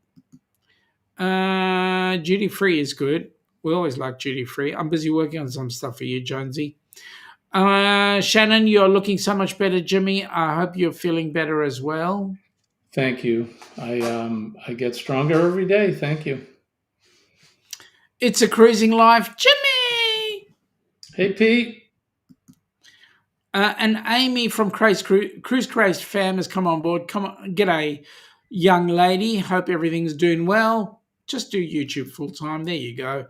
Duty free is good. We always like duty free. I'm busy working on some stuff for you, Jonesy. Shannon, you're looking so much better, Jimmy. I hope you're feeling better as well. Thank you. I get stronger every day. Thank you. It's a cruising life, Jimmy. Hey, Pete. And Amy from Cruise Crazed Fam has come on board. Come on, g'day, young lady. Hope everything's doing well. Just do YouTube full time. There you go.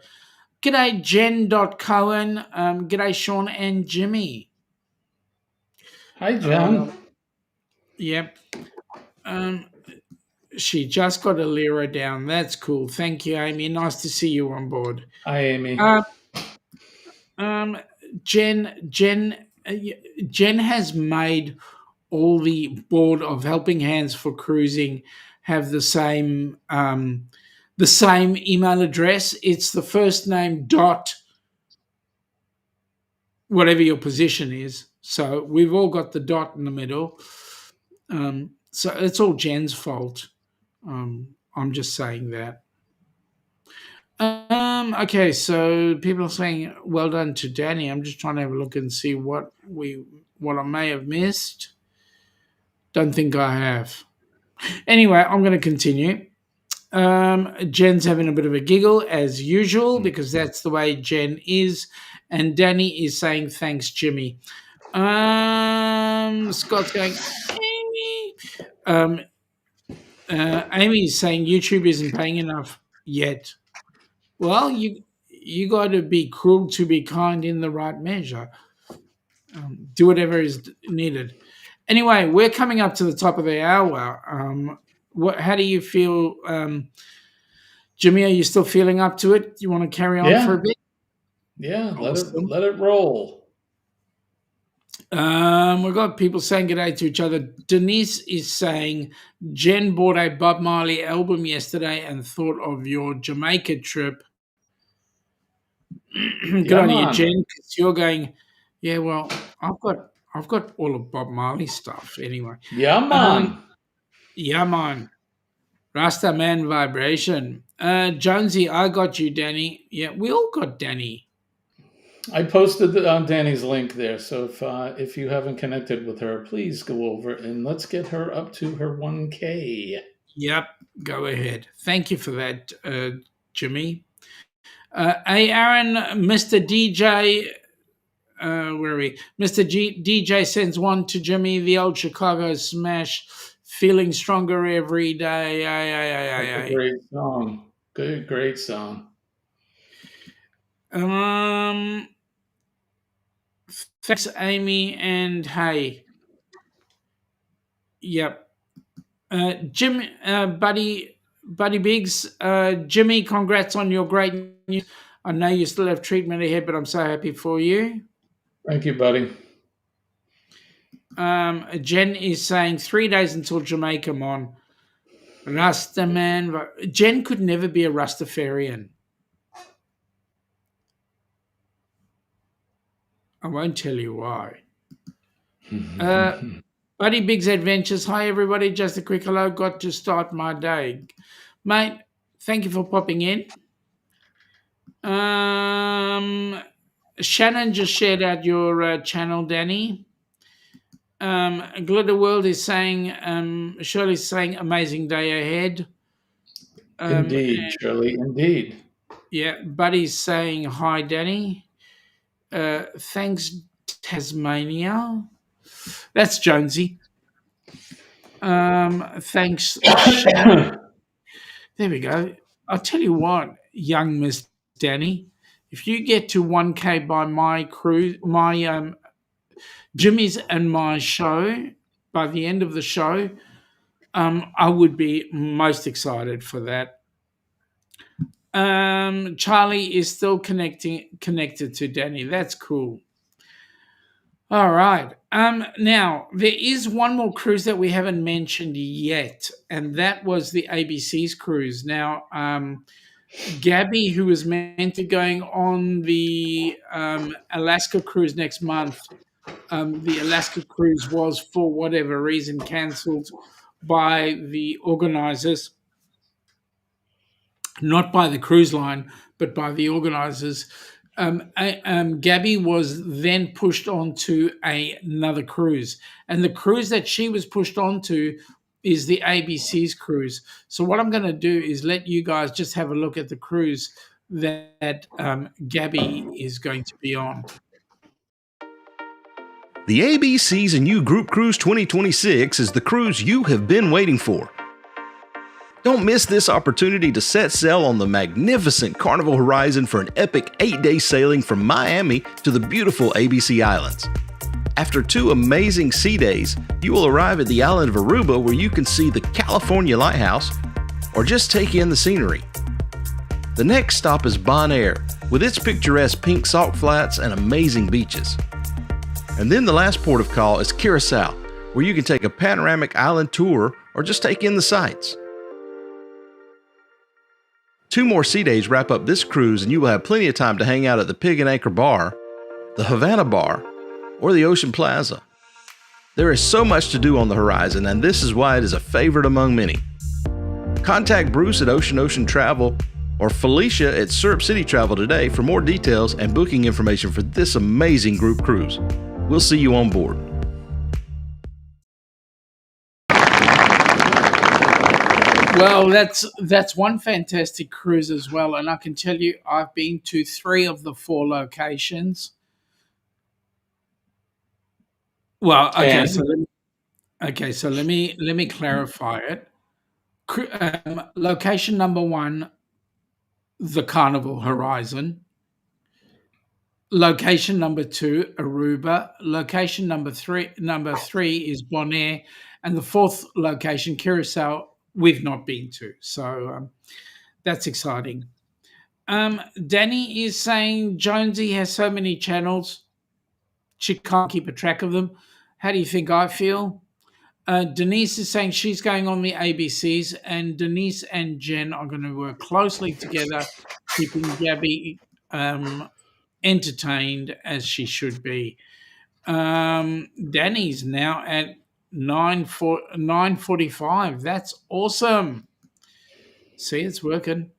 G'day, Jen.Cohen. G'day, Shaun and Jimmy. Hi, Jen. Yep. She just got a lira down. That's cool. Thank you, Amy. Nice to see you on board. Hi, Amy. Jen has made all the board of Helping Hands for Cruising have the same email address. It's the first name dot whatever your position is. So we've all got the dot in the middle. So it's all Jen's fault. I'm just saying that. Okay, so people are saying well done to Danny. I'm just trying to have a look and see what I may have missed. Don't think I have. Anyway, I'm going to continue. Jen's having a bit of a giggle as usual because that's the way Jen is. And Danny is saying thanks, Jimmy. Scott's going, Amy. Amy is saying YouTube isn't paying enough yet. Well, you got to be cruel to be kind in the right measure. Do whatever is needed. Anyway, we're coming up to the top of the hour. How do you feel, Jimmy? Are you still feeling up to it? You want to carry on for a bit? Yeah, Awesome. let it roll. We've got people saying good day to each other. Denise is saying Jen bought a Bob Marley album yesterday and thought of your Jamaica trip. Good on you, Jen, because you're going, yeah, well, I've got all of Bob Marley stuff anyway. Yeah, man. Yeah, man. Rasta man vibration. Jonesy, I got you, Danny. Yeah, we all got Danny. I posted Danny's link there, so if you haven't connected with her, please go over and let's get her up to her 1K. Yep, go ahead. Thank you for that, Jimmy. Hey, Aaron, Mr. DJ, where are we? Mr. DJ sends one to Jimmy, the old Chicago smash, feeling stronger every day. That's a great song. Great song. Thanks, Amy, and hey. Yep. Jim, Buddy Biggs, Jimmy, congrats on your great news. I know you still have treatment ahead, but I'm so happy for you. Thank you, buddy. Jen is saying 3 days until Jamaica, Mon. Rasta man. Jen could never be a Rastafarian. I won't tell you why. Buddy Big's Adventures. Hi, everybody. Just a quick hello. Got to start my day. Mate, thank you for popping in. Shannon just shared out your channel, Danny. Glitter World is saying, Shirley's saying, amazing day ahead. Indeed, Shirley, indeed. Yeah, Buddy's saying, hi, Danny. Thanks, Tasmania. That's Jonesy. Thanks, Shannon. There we go. I'll tell you what, young Miss Danny, if you get to 1K by my cruise, my Jimmy's and my show, by the end of the show, I would be most excited for that. Charlie is still connected to Danny. That's cool. All right. Now there is one more cruise that we haven't mentioned yet, and that was the ABC's cruise. Now, Gabby, who was meant to going on the Alaska cruise next month, the Alaska cruise was for whatever reason cancelled by the organizers, not by the cruise line, but by the organizers. Gabby was then pushed onto another cruise, and the cruise that she was pushed onto is the ABC's cruise. So what I'm going to do is let you guys just have a look at the cruise that Gabby is going to be on. The ABCs and You Group Cruise 2026 is the cruise you have been waiting for. Don't miss this opportunity to set sail on the magnificent Carnival Horizon for an epic 8-day sailing from Miami to the beautiful ABC Islands. After 2 amazing sea days, you will arrive at the island of Aruba where you can see the California Lighthouse or just take in the scenery. The next stop is Bonaire with its picturesque pink salt flats and amazing beaches. And then the last port of call is Curacao, where you can take a panoramic island tour or just take in the sights. 2 more sea days wrap up this cruise, and you will have plenty of time to hang out at the Pig and Anchor Bar, the Havana Bar, or the Ocean Plaza. There is so much to do on the horizon, and this is why it is a favorite among many. Contact Bruce at Ocean Travel or Felicia at Syrup City Travel today for more details and booking information for this amazing group cruise. We'll see you on board. Well, that's one fantastic cruise as well, and I can tell you I've been to 3 of the 4 locations. Well, okay, And so let me clarify it. Location number 1, the Carnival Horizon. Location number 2, Aruba. Location number three is Bonaire, and the 4th location, Curacao, we've not been to. So that's exciting. Danny is saying Jonesy has so many channels, she can't keep a track of them. How do you think I feel? Denise is saying she's going on the ABCs, and Denise and Jen are going to work closely together, keeping Gabby entertained as she should be. Danny's now at 9:45. That's awesome. See, it's working.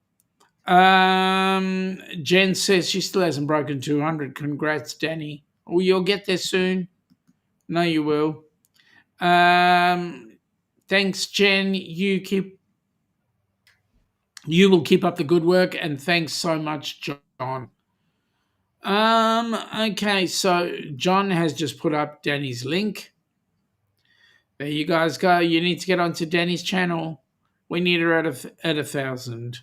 Jen says she still hasn't broken 200. Congrats, Danny. Oh, you'll get there soon. No, you will. Thanks, Jen. You will keep up the good work, and thanks so much, John. Okay, so John has just put up Danny's link. There you guys go. You need to get onto Danny's channel. We need her at 1,000.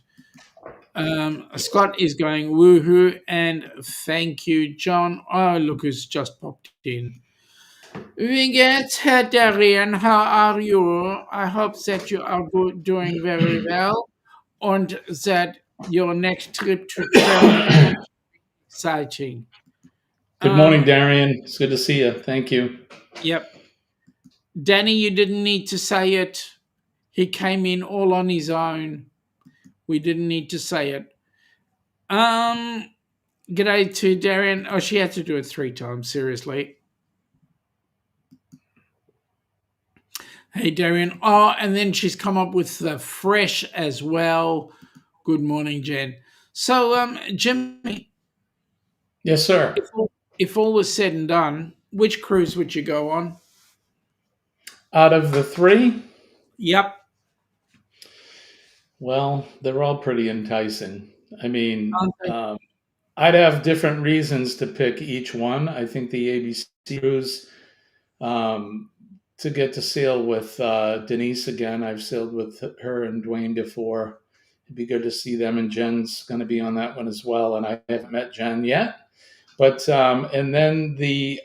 Scott is going woohoo, and thank you, John. Oh, look who's just popped in. Vinget, Darian, how are you? I hope that you are doing very well, and that your next trip to travel is exciting. good morning, Darian. It's good to see you. Thank you. Yep. Danny, you didn't need to say it. He came in all on his own. We didn't need to say it. G'day to Darian. Oh, she had to do it 3 times, seriously. Hey, Darian. Oh, and then she's come up with the fresh as well. Good morning, Jen. So, Jimmy. Yes, sir. If all was said and done, which cruise would you go on? Out of the 3, Yep. well, they're all pretty enticing. I mean, Okay. I'd have different reasons to pick each one. I think the ABC cruise, to get to sail with Denise again. I've sailed with her and Dwayne before, it'd be good to see them. And Jen's going to be on that one as well. And I haven't met Jen yet. But and then the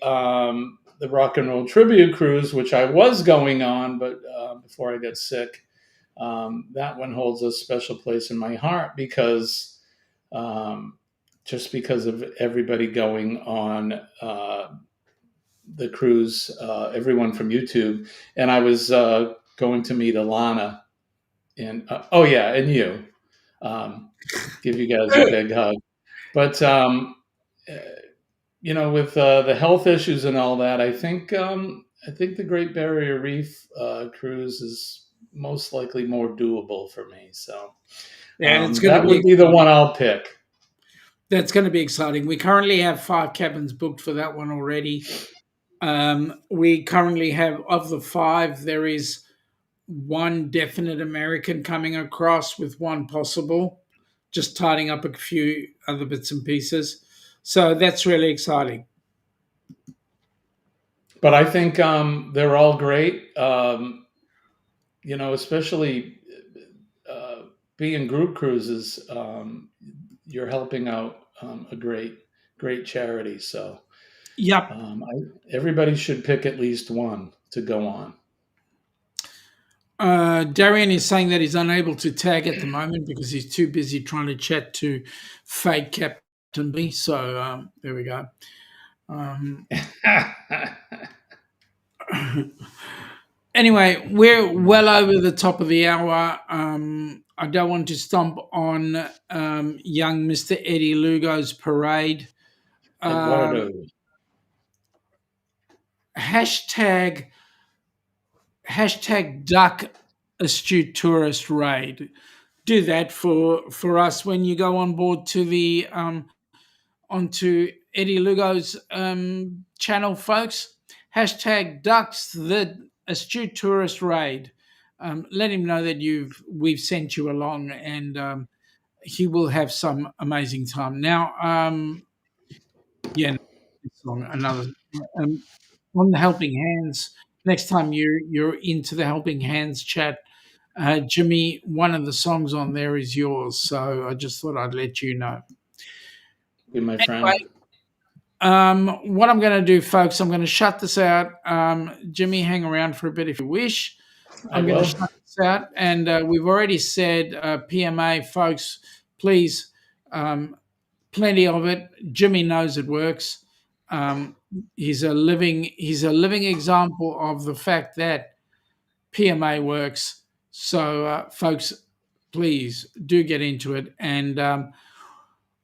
Rock and Roll Tribute Cruise, which I was going on, but before I got sick, that one holds a special place in my heart because just because of everybody going on the cruise, everyone from YouTube, and I was going to meet Alana, and and you, give you guys a big hug. But with the health issues and all that, I think the Great Barrier Reef cruise is most likely more doable for me. So it's that would be the one I'll pick. That's going to be exciting. We currently have 5 cabins booked for that one already. We currently have, of the 5, there is one definite American coming across with one possible, just tidying up a few other bits and pieces. So that's really exciting. But I think they're all great, especially being group cruises. You're helping out a great charity. So yep. Everybody should pick at least one to go on. Darian is saying that he's unable to tag at the moment because he's too busy trying to chat to fake Captain B. So there we go. Anyway, we're well over the top of the hour. I don't want to stomp on young Mr. Eddie Lugo's parade. Eduardo. Hashtag Duck Astute Tourist Raid. Do that for us when you go on board to the onto Eddie Lugo's channel, folks. Hashtag Ducks the Astute Tourist Raid. Let him know that we've sent you along, and he will have some amazing time. Now, another on the Helping Hands. Next time you're into the Helping Hands chat, Jimmy, one of the songs on there is yours. So I just thought I'd let you know. Be my friend. Anyway, what I'm going to do, folks, I'm going to shut this out. Jimmy, hang around for a bit if you wish. I'm going to shut this out. And we've already said, PMA, folks, please, plenty of it. Jimmy knows it works. He's a living example of the fact that PMA works. So, folks, please do get into it. And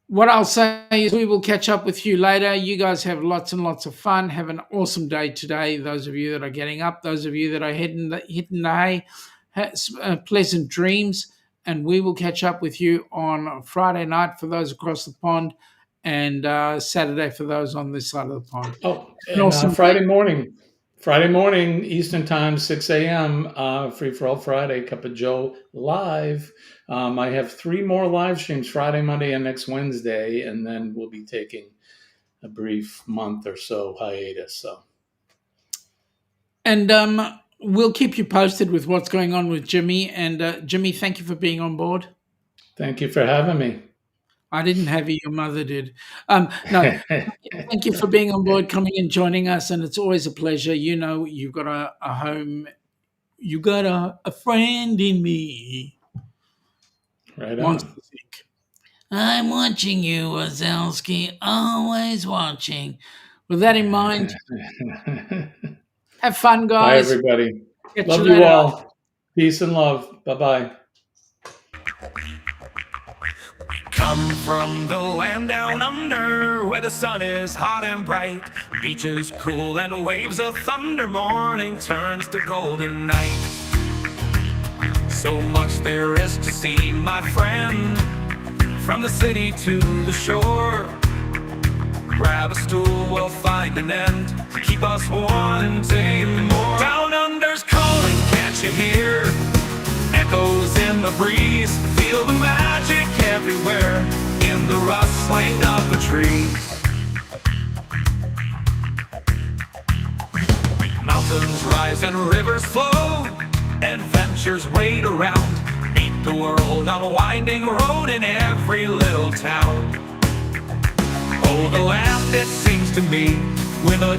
what I'll say is we will catch up with you later. You guys have lots and lots of fun. Have an awesome day today. Those of you that are getting up, those of you that are hitting the hay, pleasant dreams. And we will catch up with you on Friday night for those across the pond, and Saturday for those on this side of the pond. Oh, and awesome. Friday morning, Eastern Time, 6 a.m., Free for All Friday, Cup of Joe live. I have 3 more live streams, Friday, Monday, and next Wednesday, and then we'll be taking a brief month or so hiatus. So, and we'll keep you posted with what's going on with Jimmy. And Jimmy, thank you for being on board. Thank you for having me. I didn't have you, your mother did. No, thank you for being on board, coming and joining us, and it's always a pleasure. You know, you've got a home, you got a friend in me. Right on. I'm watching you, Wazowski, always watching. With that in mind, have fun, guys. Bye, everybody. Love you all. Peace and love. Bye-bye. Come from the land down under, where the sun is hot and bright, beaches cool and waves of thunder, morning turns to golden night. So much there is to see, my friend, from the city to the shore. Grab a stool, we'll find an end to keep us wanting more. Down under's calling, can't you hear? Echoes in the breeze, feel the magic everywhere, in the rustling of the trees. Mountains rise and rivers flow, adventures wait around. Meet the world on a winding road in every little town. Oh, the land, it sings to me with a